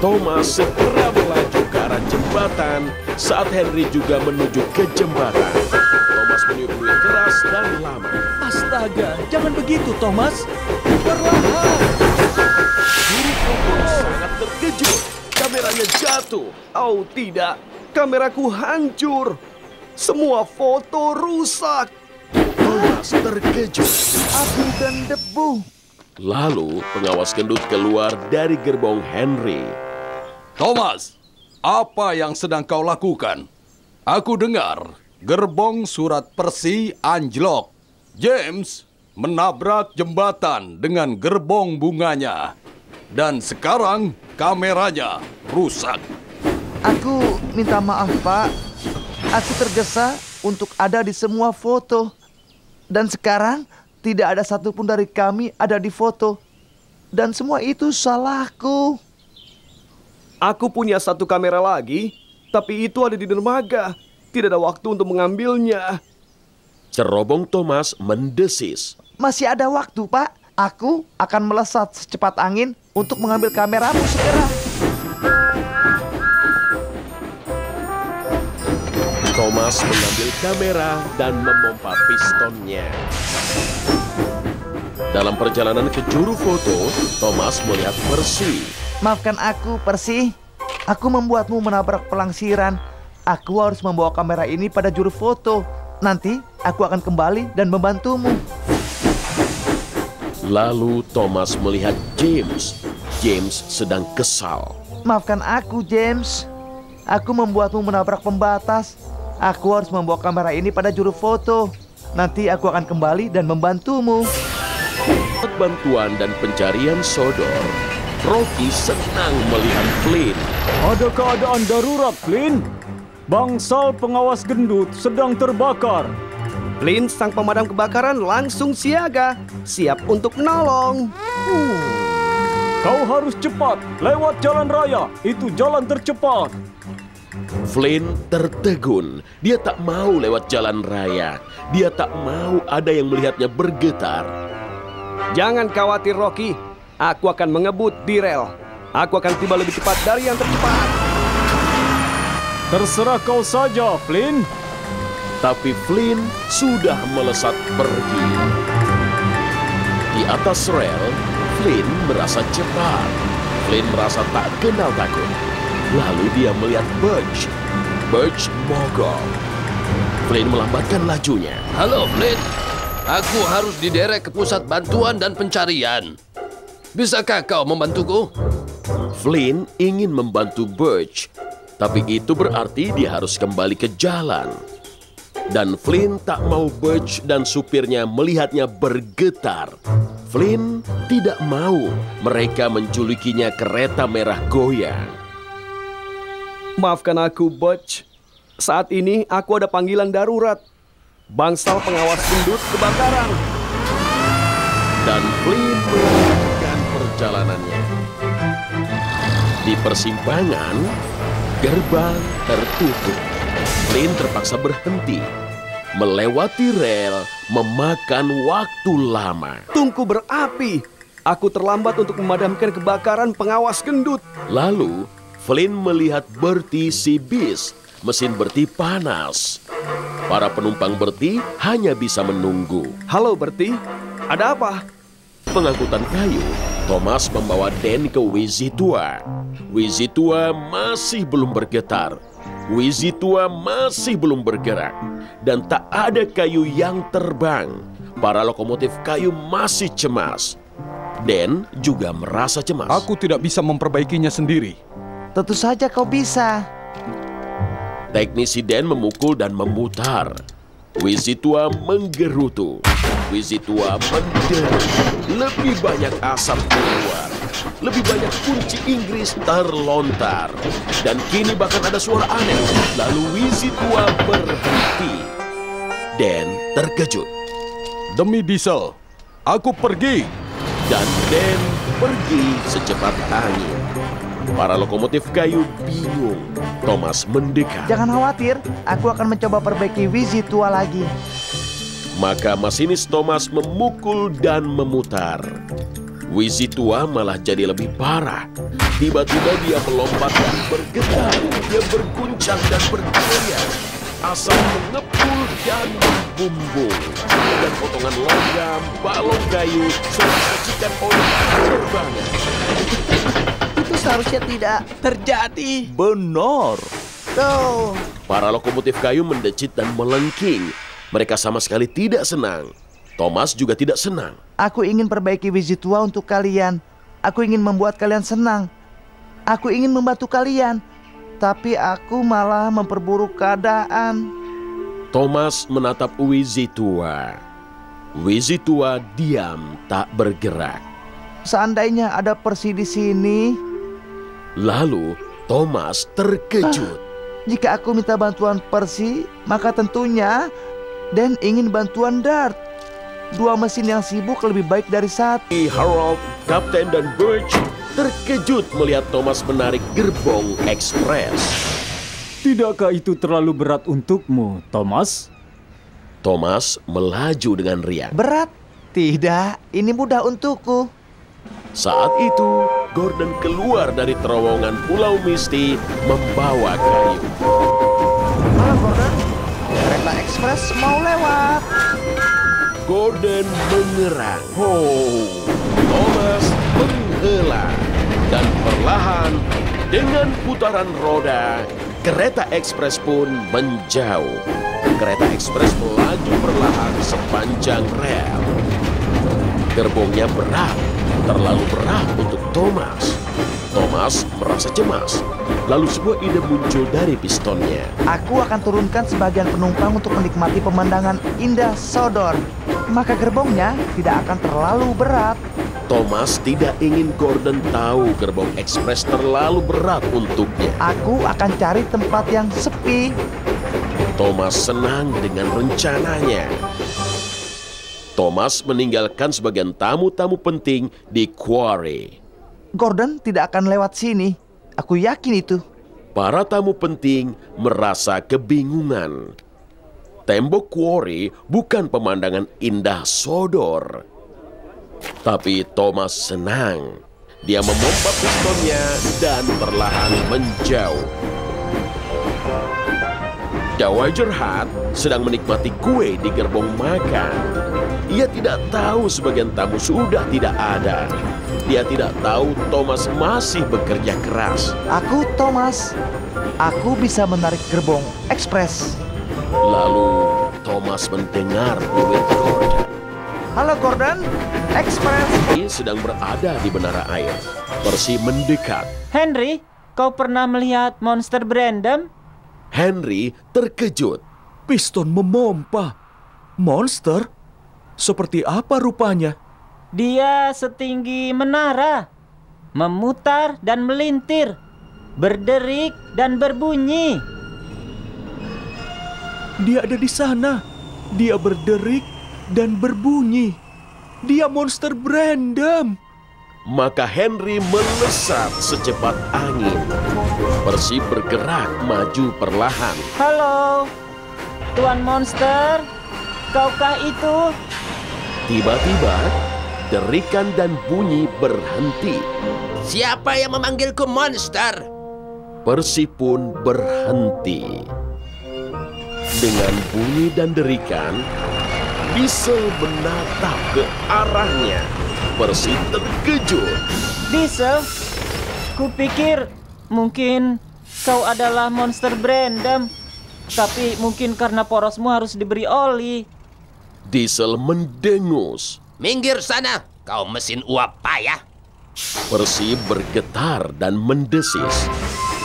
Thomas segera melaju ke arah jembatan saat Henry juga menuju ke jembatan. Thomas meniup-niup keras dan lama. Astaga, jangan begitu, Thomas. Perlahan. Guru foto sangat terkejut. Kameranya jatuh. Oh tidak, kameraku hancur. Semua foto rusak. Thomas terkejut. Abu dan debu. Lalu pengawas gendut keluar dari gerbong Henry. Thomas, apa yang sedang kau lakukan? Aku dengar gerbong surat Persi anjlok. James menabrak jembatan dengan gerbong bunganya. Dan sekarang kameranya rusak. Aku minta maaf, Pak. Aku tergesa untuk ada di semua foto. Dan sekarang tidak ada satupun dari kami ada di foto. Dan semua itu salahku. Aku punya satu kamera lagi, tapi itu ada di dermaga. Tidak ada waktu untuk mengambilnya. Cerobong Thomas mendesis. Masih ada waktu, Pak. Aku akan melesat secepat angin untuk mengambil kameramu segera. Thomas mengambil kamera dan memompa pistonnya. Dalam perjalanan ke juru foto, Thomas melihat Percy. Maafkan aku, Percy. Aku membuatmu menabrak pelangsiran. Aku harus membawa kamera ini pada juru foto. Nanti aku akan kembali dan membantumu. Lalu Thomas melihat James. James sedang kesal. Maafkan aku, James. Aku membuatmu menabrak pembatas. Aku harus membawa kamera ini pada juru foto. Nanti aku akan kembali dan membantumu. Bantuan dan pencarian sodor. Rocky senang melihat Flynn. Ada keadaan darurat, Flynn. Bangsal pengawas gendut sedang terbakar. Flynn, sang pemadam kebakaran, langsung siaga. Siap untuk menolong. Kau harus cepat. Lewat jalan raya. Itu jalan tercepat. Flynn tertegun. Dia tak mau lewat jalan raya. Dia tak mau ada yang melihatnya bergetar. Jangan khawatir, Rocky. Aku akan mengebut di rel. Aku akan tiba lebih cepat dari yang tercepat. Terserah kau saja, Flynn. Tapi Flynn sudah melesat pergi. Di atas rel, Flynn merasa cepat. Flynn merasa tak kenal takut. Lalu dia melihat Birch. Birch mogok. Flynn melambatkan lajunya. Halo, Flynn. Aku harus diderek ke pusat bantuan dan pencarian. Bisakah kau membantuku? Flynn ingin membantu Birch, tapi itu berarti dia harus kembali ke jalan. Dan Flynn tak mau Birch dan supirnya melihatnya bergetar. Flynn tidak mau mereka menjulukinya kereta merah goyang. Maafkan aku, Birch. Saat ini aku ada panggilan darurat. Bangsal pengawas gendut kebakaran. Dan Flynn melanjutkan perjalanannya. Di persimpangan, gerbang tertutup. Flynn terpaksa berhenti. Melewati rel memakan waktu lama. Tungku berapi. Aku terlambat untuk memadamkan kebakaran pengawas gendut. Lalu, Flynn melihat Bertie si bis. Mesin Bertie panas. Para penumpang Bertie hanya bisa menunggu. Halo Bertie, ada apa? Pengangkutan kayu, Thomas membawa Dan ke Wizitua. Wizitua masih belum bergetar. Wizitua masih belum bergerak. Dan tak ada kayu yang terbang. Para lokomotif kayu masih cemas. Dan juga merasa cemas. Aku tidak bisa memperbaikinya sendiri. Tentu saja kau bisa. Teknisi Dan memukul dan memutar. Wizitua menggerutu. Wizitua menderu. Lebih banyak asap keluar. Lebih banyak kunci Inggris terlontar. Dan kini bahkan ada suara aneh. Lalu Wizitua berhenti. Dan terkejut. Demi diesel, aku pergi. Dan Dan pergi secepat angin. Para lokomotif kayu bingung. Thomas mendekat. Jangan khawatir, aku akan mencoba perbaiki Wizitua lagi. Maka masinis Thomas memukul dan memutar. Wizitua malah jadi lebih parah. Tiba-tiba dia melompat dan bergetar. Dia berguncang dan bergoyang. Asap mengepul dan membumbung. Dan potongan logam, balong kayu, serta percikan oleh terbangan. Itu seharusnya tidak terjadi. Benar. Tuh. Para lokomotif kayu mendecit dan melengking. Mereka sama sekali tidak senang. Thomas juga tidak senang. Aku ingin perbaiki Wizitua untuk kalian. Aku ingin membuat kalian senang. Aku ingin membantu kalian. Tapi aku malah memperburuk keadaan. Thomas menatap Wizitua. Wizitua diam tak bergerak. Seandainya ada Percy di sini. Lalu Thomas terkejut. Jika aku minta bantuan Percy, maka tentunya Dan ingin bantuan Dart. Dua mesin yang sibuk lebih baik dari satu. Harold, Kapten dan Birch terkejut melihat Thomas menarik gerbong ekspres. Tidakkah itu terlalu berat untukmu, Thomas? Thomas melaju dengan riang. Berat? Tidak, ini mudah untukku. Saat itu, Gordon keluar dari terowongan Pulau Misty membawa kayu. Halo Gordon, kereta ekspres mau lewat. Gordon mengerang. Thomas menghela. Dan perlahan, dengan putaran roda, kereta ekspres pun menjauh. Kereta ekspres melaju perlahan sepanjang rel. Gerbongnya berat, terlalu berat untuk Thomas. Thomas merasa cemas. Lalu sebuah ide muncul dari pistonnya. Aku akan turunkan sebagian penumpang untuk menikmati pemandangan indah Sodor. Maka gerbongnya tidak akan terlalu berat. Thomas tidak ingin Gordon tahu gerbong ekspres terlalu berat untuknya. Aku akan cari tempat yang sepi. Thomas senang dengan rencananya. Thomas meninggalkan sebagian tamu-tamu penting di quarry. Gordon tidak akan lewat sini. Aku yakin itu. Para tamu penting merasa kebingungan. Tembok quarry bukan pemandangan indah Sodor. Tapi Thomas senang. Dia memompa pistonnya dan perlahan menjauh. Dowager Hat sedang menikmati kue di gerbong makan. Ia tidak tahu sebagian tamu sudah tidak ada. Dia tidak tahu Thomas masih bekerja keras. Aku Thomas. Aku bisa menarik gerbong ekspres. Lalu Thomas mendengar Bluet Gordon. Halo Gordon, ekspres. Dia sedang berada di menara air. Percy mendekat. Henry, kau pernah melihat monster Brandam? Henry terkejut. Piston memompa. Monster? Seperti apa rupanya? Dia setinggi menara, memutar dan melintir, berderik dan berbunyi. Dia ada di sana. Dia berderik dan berbunyi. Dia monster Brandam. Maka Henry melesat secepat angin. Percy bergerak maju perlahan. Halo, Tuan Monster, kaukah itu? Tiba-tiba, derikan dan bunyi berhenti. Siapa yang memanggilku monster? Percy pun berhenti. Dengan bunyi dan derikan, Diesel menatap ke arahnya. Percy terkejut. Diesel, kupikir mungkin kau adalah monster Brandam. Tapi mungkin karena porosmu harus diberi oli. Diesel mendengus. Minggir sana, kau mesin uap payah. Percy bergetar dan mendesis.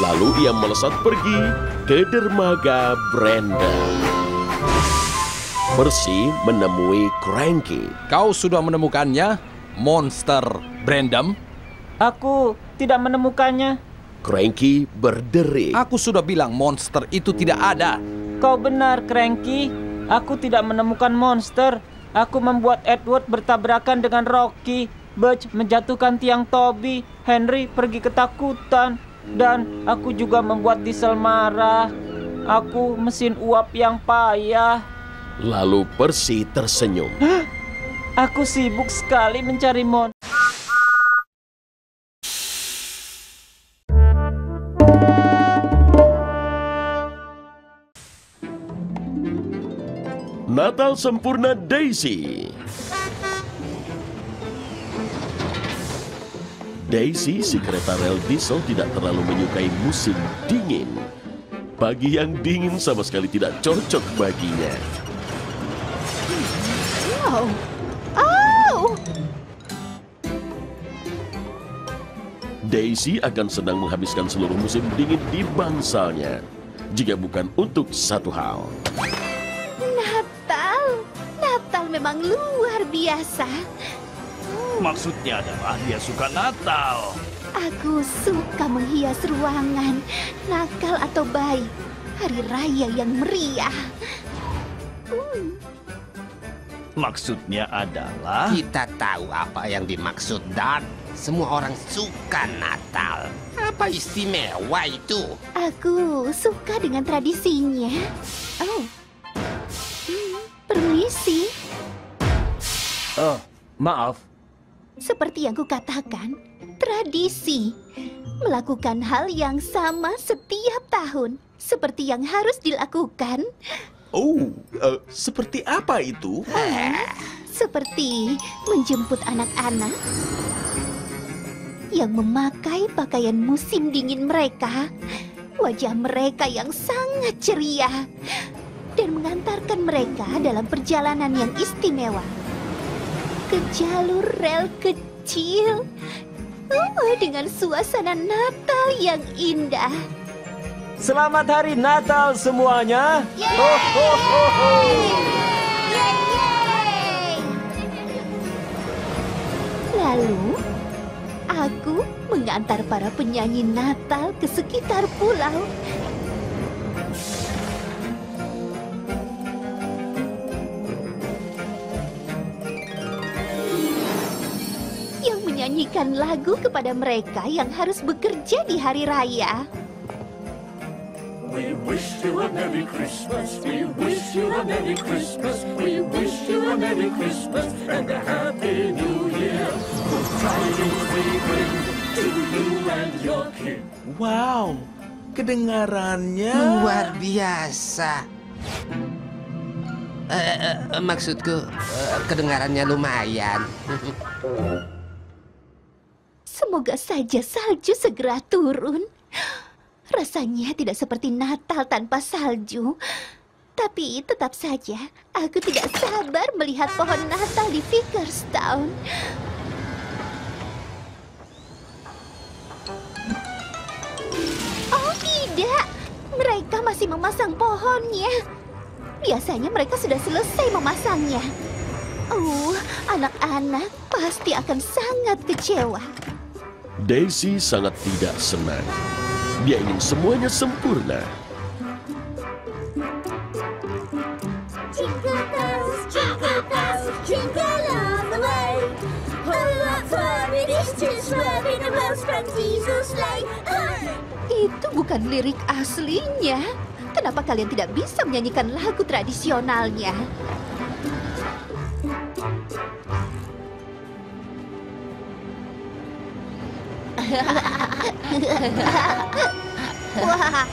Lalu ia melesat pergi ke dermaga Brandam. Percy menemui Cranky. Kau sudah menemukannya, monster Brandam? Aku tidak menemukannya. Cranky berderik. Aku sudah bilang monster itu tidak ada. Kau benar, Cranky. Aku tidak menemukan monster. Aku membuat Edward bertabrakan dengan Rocky. Butch menjatuhkan tiang Toby. Henry pergi ketakutan. Dan aku juga membuat Diesel marah. Aku mesin uap yang payah. Lalu Percy tersenyum. Aku sibuk sekali mencari monster. Natal Sempurna Daisy. Daisy, si kereta rel Diesel, tidak terlalu menyukai musim dingin. Pagi yang dingin sama sekali tidak cocok baginya. Oh. Oh. Daisy akan senang menghabiskan seluruh musim dingin di bangsalnya, jika bukan untuk satu hal. Natal memang luar biasa. Maksudnya adalah dia suka Natal. Aku suka menghias ruangan, nakal atau baik. Hari raya yang meriah. Maksudnya adalah... Kita tahu apa yang dimaksud, Dan. Semua orang suka Natal. Apa istimewa itu? Aku suka dengan tradisinya. Oh. Permisi. Oh, maaf. Seperti yang kukatakan, tradisi. Melakukan hal yang sama setiap tahun. Seperti yang harus dilakukan. Oh, seperti apa itu? Seperti menjemput anak-anak yang memakai pakaian musim dingin mereka. Wajah mereka yang sangat ceria. Dan mengantarkan mereka dalam perjalanan yang istimewa. Ke jalur rel kecil. Dengan suasana Natal yang indah. Selamat Hari Natal semuanya. Ho, ho, ho, ho. Lalu, aku mengantar para penyanyi Natal ke sekitar pulau. Yang menyanyikan lagu kepada mereka yang harus bekerja di hari raya. We wish you a Merry Christmas. We wish you a Merry Christmas. We wish you a Merry Christmas and a Happy New Year. tidings we bring to you and your king. Wow, kedengarannya luar biasa. Maksudku, kedengarannya lumayan. Semoga saja salju segera turun. Rasanya tidak seperti Natal tanpa salju. Tapi tetap saja, aku tidak sabar melihat pohon Natal di Vickerstown. Oh tidak, mereka masih memasang pohonnya. Biasanya mereka sudah selesai memasangnya. Oh, anak-anak pasti akan sangat kecewa. Daisy sangat tidak senang. Dia ingin semuanya sempurna. Jingle bells, jingle all the way. Oh, what fun it is to ride in a well-sprung diesel sleigh. Itu bukan lirik aslinya. Kenapa kalian tidak bisa menyanyikan lagu tradisionalnya? Wah,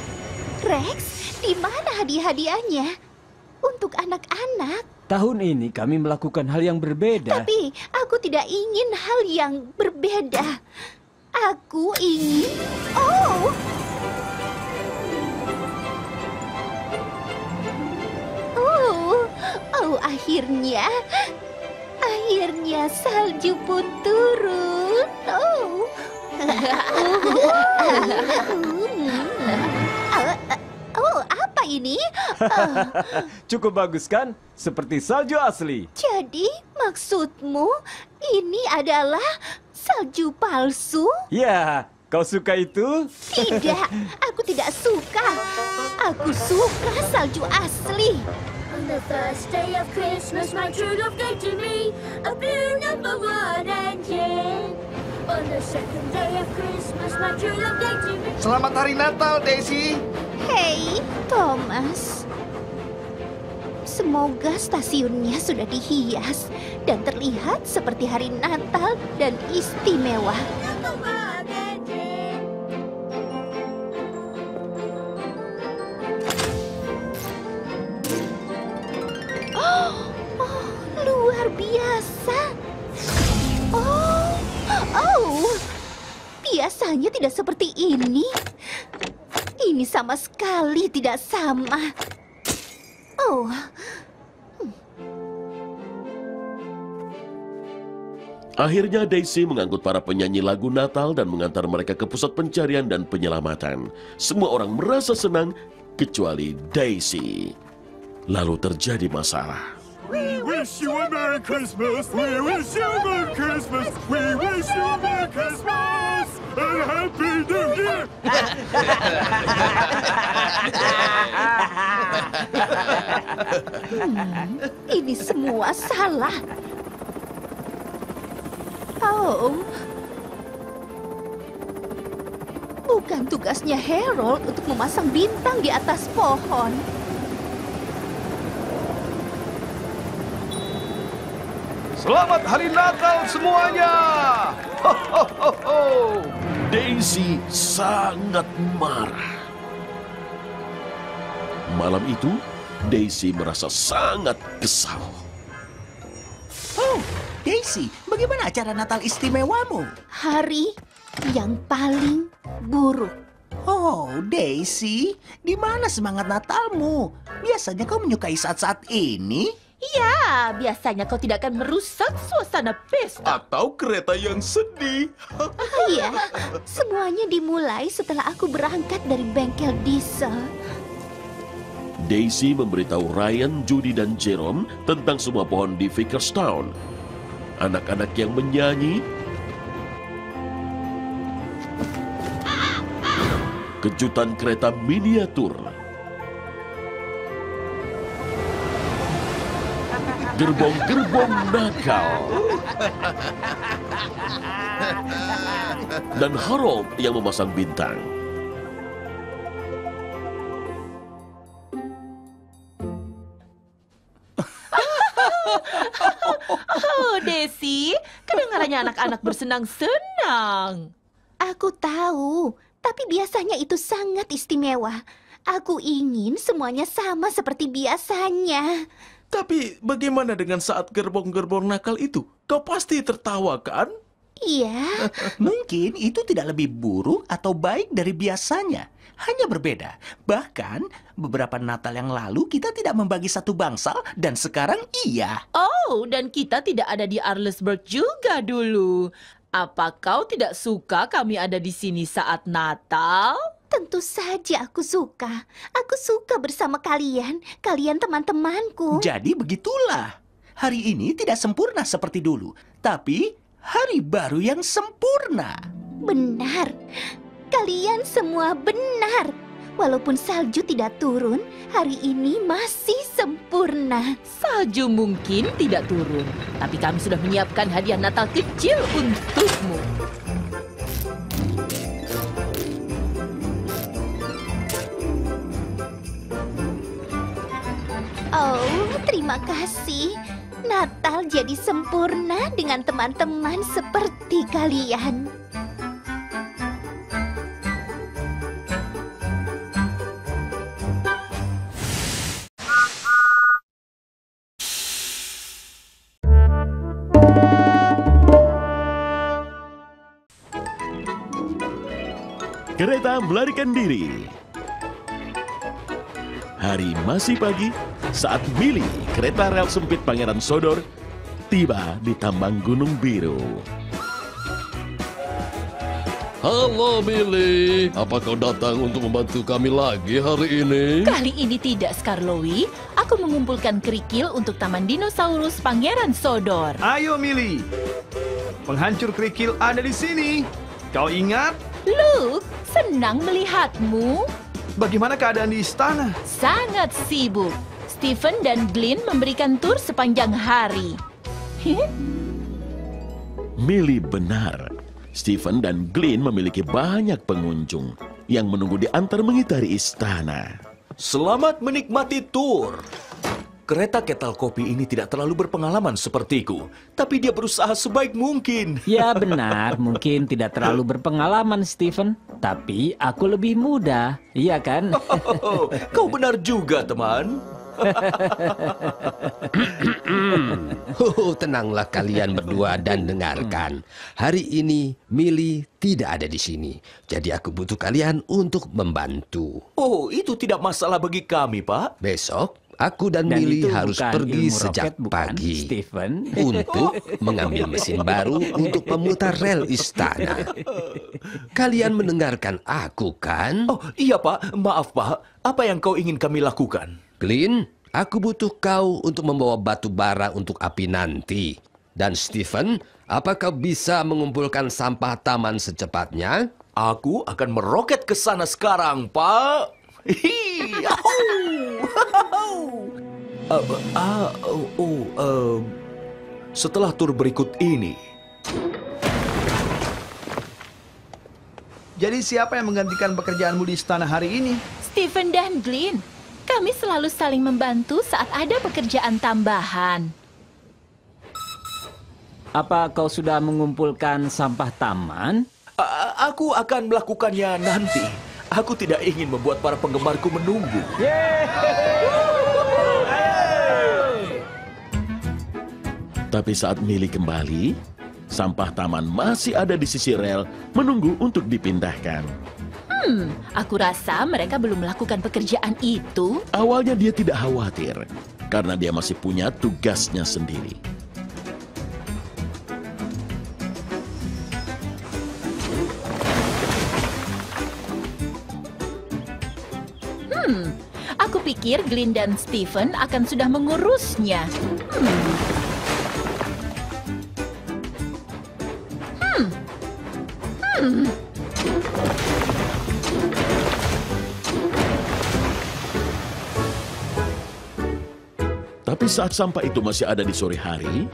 Rex, di mana hadiah-hadiahnya? Untuk anak-anak. Tahun ini kami melakukan hal yang berbeda. Tapi aku tidak ingin hal yang berbeda. Aku ingin... Oh, akhirnya salju pun turun. Apa ini? Cukup bagus kan? Seperti salju asli. Jadi, maksudmu ini adalah salju palsu? Ya, kau suka itu? Tidak, aku tidak suka. Aku suka salju asli. On the first day of Christmas, my true love gave to me a blue #1 engine. On the second day of Christmas, my true love gave to me. Selamat Hari Natal, Daisy. Hey, Thomas. Semoga stasiunnya sudah dihias dan terlihat seperti hari Natal dan istimewa. Luar biasa. Biasanya tidak seperti ini. Ini sama sekali tidak sama. Akhirnya Daisy mengangkut para penyanyi lagu Natal dan mengantar mereka ke pusat pencarian dan penyelamatan. Semua orang merasa senang kecuali Daisy. Lalu terjadi masalah. We wish you a Merry Christmas. We wish you a Merry Christmas. We wish you a Merry Christmas and Happy New Year. Ini semua salah. Bukan tugasnya Harold untuk memasang bintang di atas pohon. Selamat Hari Natal semuanya! Ho, ho, ho, ho. Daisy sangat marah. Malam itu, Daisy merasa sangat kesal. Oh, Daisy, bagaimana acara Natal istimewamu? Hari yang paling buruk. Oh, Daisy, di mana semangat Natalmu? Biasanya kau menyukai saat-saat ini? Ya, biasanya kau tidak akan merusak suasana pesta. Atau kereta yang sedih. Iya, semuanya dimulai setelah aku berangkat dari bengkel diesel. Daisy memberitahu Ryan, Judy, dan Jerome tentang semua pohon di Vickerstown. Anak-anak yang menyanyi, kejutan kereta miniatur, gerbong-gerbong nakal, dan Harold yang memasang bintang. Oh, Desi, kedengarannya anak-anak bersenang-senang. Aku tahu, tapi biasanya itu sangat istimewa. Aku ingin semuanya sama seperti biasanya. Tapi bagaimana dengan saat gerbong-gerbong nakal itu? Kau pasti tertawa, kan? Iya. Mungkin itu tidak lebih buruk atau baik dari biasanya. Hanya berbeda. Bahkan beberapa Natal yang lalu kita tidak membagi satu bangsal dan sekarang iya. Oh, dan kita tidak ada di Arlesburg juga dulu. Apa kau tidak suka kami ada di sini saat Natal? Tentu saja aku suka. Aku suka bersama kalian. Kalian teman-temanku. Jadi begitulah. Hari ini tidak sempurna seperti dulu. Tapi hari baru yang sempurna. Benar. Kalian semua benar. Walaupun salju tidak turun, hari ini masih sempurna. Salju mungkin tidak turun, tapi kami sudah menyiapkan hadiah Natal kecil untukmu. Oh, terima kasih. Natal jadi sempurna dengan teman-teman seperti kalian. Kereta melarikan diri. Hari masih pagi saat Millie, kereta rel sempit Pangeran Sodor, tiba di tambang Gunung Biru. Halo Millie, apa kau datang untuk membantu kami lagi hari ini? Kali ini tidak, Skarlowi. Aku mengumpulkan kerikil untuk Taman Dinosaurus Pangeran Sodor. Ayo Millie, penghancur kerikil ada di sini. Kau ingat? Luke, senang melihatmu. Bagaimana keadaan di istana? Sangat sibuk. Stephen dan Glenn memberikan tur sepanjang hari. Millie benar. Stephen dan Glenn memiliki banyak pengunjung yang menunggu di antar mengitari istana. Selamat menikmati tur. Kereta kettle kopi ini tidak terlalu berpengalaman sepertiku, tapi dia berusaha sebaik mungkin. Ya benar, mungkin tidak terlalu berpengalaman, Stephen. Tapi aku lebih muda, iya kan? Kau benar juga, teman. Tenanglah kalian berdua dan dengarkan. Hari ini Millie tidak ada di sini, jadi aku butuh kalian untuk membantu. Oh, itu tidak masalah bagi kami, Pak. Besok aku dan Millie harus pergi sejak pagi, Stephen, untuk mengambil mesin baru untuk pemutar rel istana. Kalian mendengarkan aku, kan? Oh, iya, Pak. Maaf, Pak. Apa yang kau ingin kami lakukan? Glenn, aku butuh kau untuk membawa batu bara untuk api nanti. Dan Stephen, apa kau bisa mengumpulkan sampah taman secepatnya? Aku akan meroket ke sana sekarang, Pak. Setelah tur berikut ini. Jadi siapa yang menggantikan pekerjaanmu di istana hari ini? Stephen dan Glenn, kami selalu saling membantu saat ada pekerjaan tambahan. Apa kau sudah mengumpulkan sampah taman? Aku akan melakukannya nanti. Aku tidak ingin membuat para penggemarku menunggu. Tapi saat Millie kembali, sampah taman masih ada di sisi rel menunggu untuk dipindahkan. Aku rasa mereka belum melakukan pekerjaan itu. Awalnya dia tidak khawatir karena dia masih punya tugasnya sendiri. Aku pikir Glenn dan Stephen akan sudah mengurusnya. Tapi saat sampah itu masih ada di sore hari,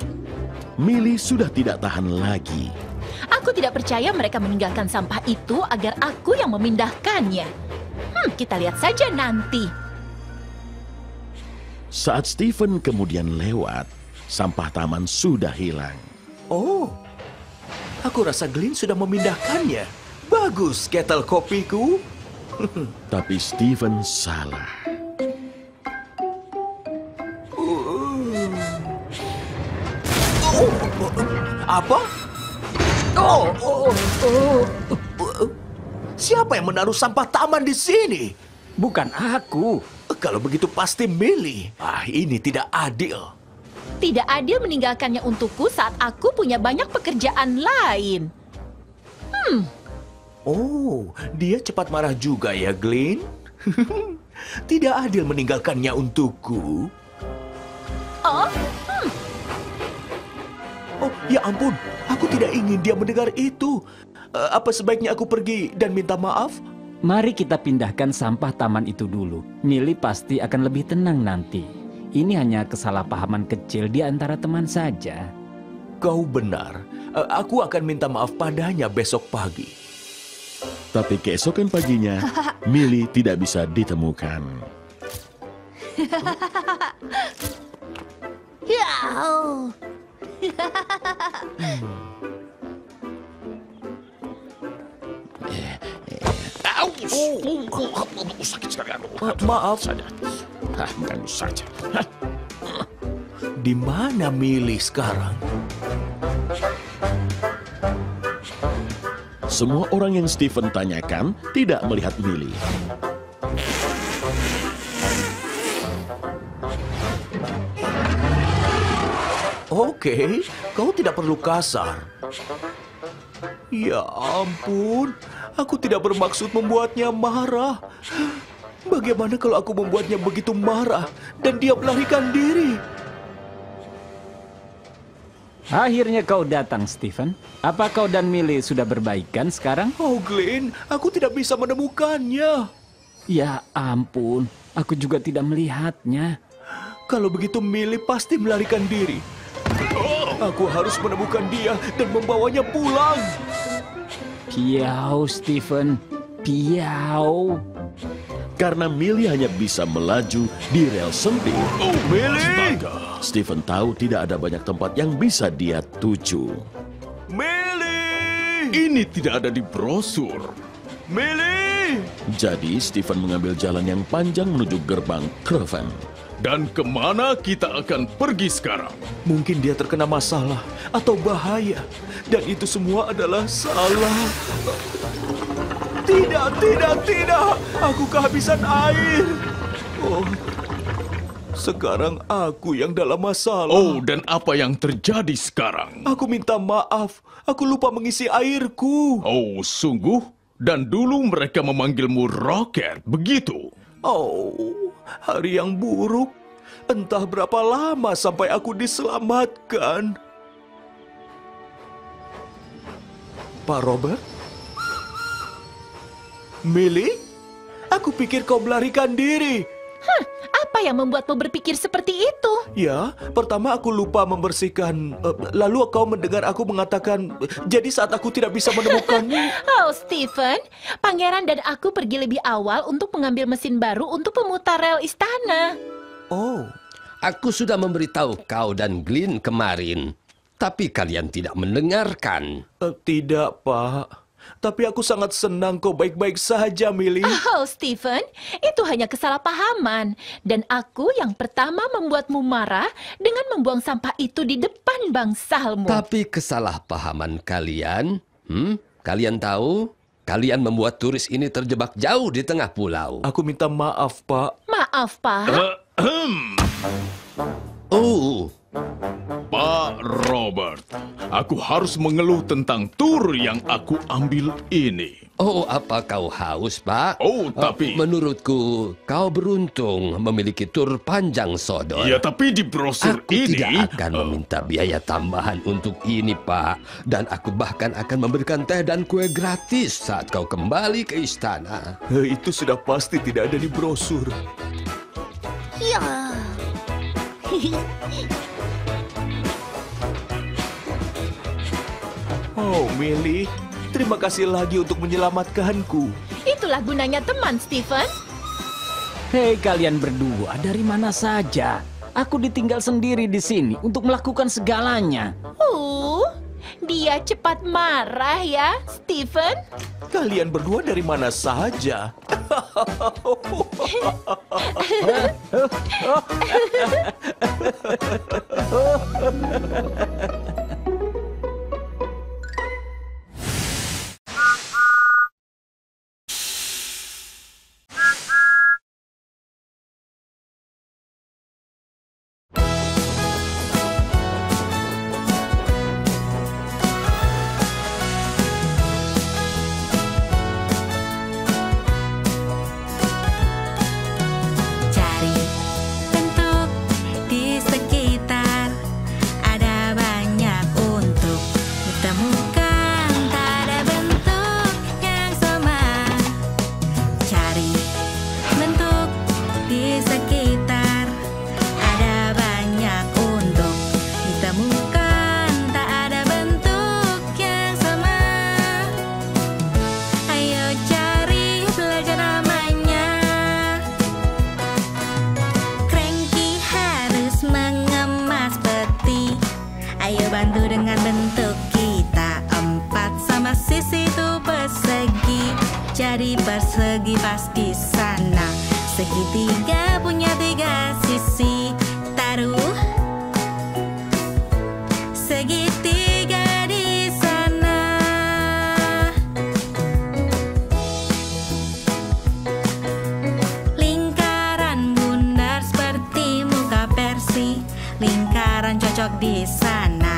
Millie sudah tidak tahan lagi. Aku tidak percaya mereka meninggalkan sampah itu agar aku yang memindahkannya. Kita lihat saja nanti. Saat Stephen kemudian lewat, sampah taman sudah hilang. Oh, aku rasa Glenn sudah memindahkannya. Bagus, kettle kopiku. Tapi Stephen salah. Apa? Siapa yang menaruh sampah taman di sini? Bukan aku. Kalau begitu pasti Millie. Ini tidak adil. Tidak adil meninggalkannya untukku saat aku punya banyak pekerjaan lain. Oh, dia cepat marah juga ya, Glenn? Tidak adil meninggalkannya untukku. Oh, ya ampun. Aku tidak ingin dia mendengar itu. Apa sebaiknya aku pergi dan minta maaf? Mari kita pindahkan sampah taman itu dulu. Millie pasti akan lebih tenang nanti. Ini hanya kesalahpahaman kecil di antara teman saja. Kau benar. Aku akan minta maaf padanya besok pagi. Tapi keesokan paginya, Millie tidak bisa ditemukan. Sakit sekali. Maaf saja. Mengganggu saja. Di mana Millie sekarang? Semua orang yang Stephen tanyakan tidak melihat Millie. Oke, kau tidak perlu kasar. Ya ampun, aku tidak bermaksud membuatnya marah. Bagaimana kalau aku membuatnya begitu marah dan dia melarikan diri? Akhirnya kau datang, Stephen. Apa kau dan Millie sudah berbaikan sekarang? Oh, Glenn, aku tidak bisa menemukannya. Ya ampun, aku juga tidak melihatnya. Kalau begitu Millie pasti melarikan diri. Aku harus menemukan dia dan membawanya pulang. Piau, Stephen. Piau. Karena Millie hanya bisa melaju di rel sempit. Oh, Millie! Stephen tahu tidak ada banyak tempat yang bisa dia tuju. Millie! Ini tidak ada di brosur. Millie! Jadi Stephen mengambil jalan yang panjang menuju gerbang Craven. Dan kemana kita akan pergi sekarang? Mungkin dia terkena masalah atau bahaya. Dan itu semua adalah salah. Tidak. Aku kehabisan air. Oh, sekarang aku yang dalam masalah. Oh, dan apa yang terjadi sekarang? Aku minta maaf. Aku lupa mengisi airku. Oh, sungguh? Dan dulu mereka memanggilmu Rocket, begitu? Oh, hari yang buruk. Entah berapa lama sampai aku diselamatkan. Pak Robert? Millie? Aku pikir kau melarikan diri. Apa yang membuatmu berpikir seperti itu? Ya, pertama aku lupa membersihkan. Lalu kau mendengar aku mengatakan, jadi saat aku tidak bisa menemukanmu. Oh, Stephen, Pangeran dan aku pergi lebih awal untuk mengambil mesin baru untuk pemutar rel istana. Oh. Aku sudah memberitahu kau dan Glenn kemarin, tapi kalian tidak mendengarkan. Tidak, Pak. Tapi aku sangat senang kau baik-baik saja, Millie. Oh, Stephen, itu hanya kesalahpahaman. Dan aku yang pertama membuatmu marah dengan membuang sampah itu di depan bangsalmu. Tapi kesalahpahaman kalian, kalian tahu, kalian membuat turis ini terjebak jauh di tengah pulau. Aku minta maaf, Pak. Maaf, Pak. Oh. Pak Robert, aku harus mengeluh tentang tur yang aku ambil ini. Oh, apa kau haus, Pak? Oh, tapi... menurutku, kau beruntung memiliki tur panjang sodor. Ya, tapi di brosur aku ini... tidak akan meminta biaya tambahan untuk ini, Pak. Dan aku bahkan akan memberikan teh dan kue gratis saat kau kembali ke istana. Itu sudah pasti tidak ada di brosur. Ya. Oh, Millie, terima kasih lagi untuk menyelamatkanku. Itulah gunanya teman, Stephen. Hei, kalian berdua, dari mana saja? Aku ditinggal sendiri di sini untuk melakukan segalanya. Dia cepat marah ya, Stephen. Kalian berdua dari mana saja? Persegi pas di sana. Segitiga punya 3 sisi. Taruh segitiga di sana. Lingkaran bundar seperti muka Persi. Lingkaran cocok di sana.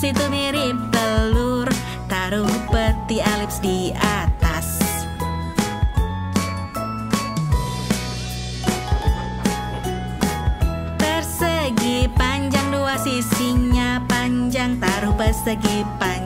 Itu mirip telur, taruh peti elips di atas. Persegi panjang 2 sisinya panjang, taruh persegi panjang.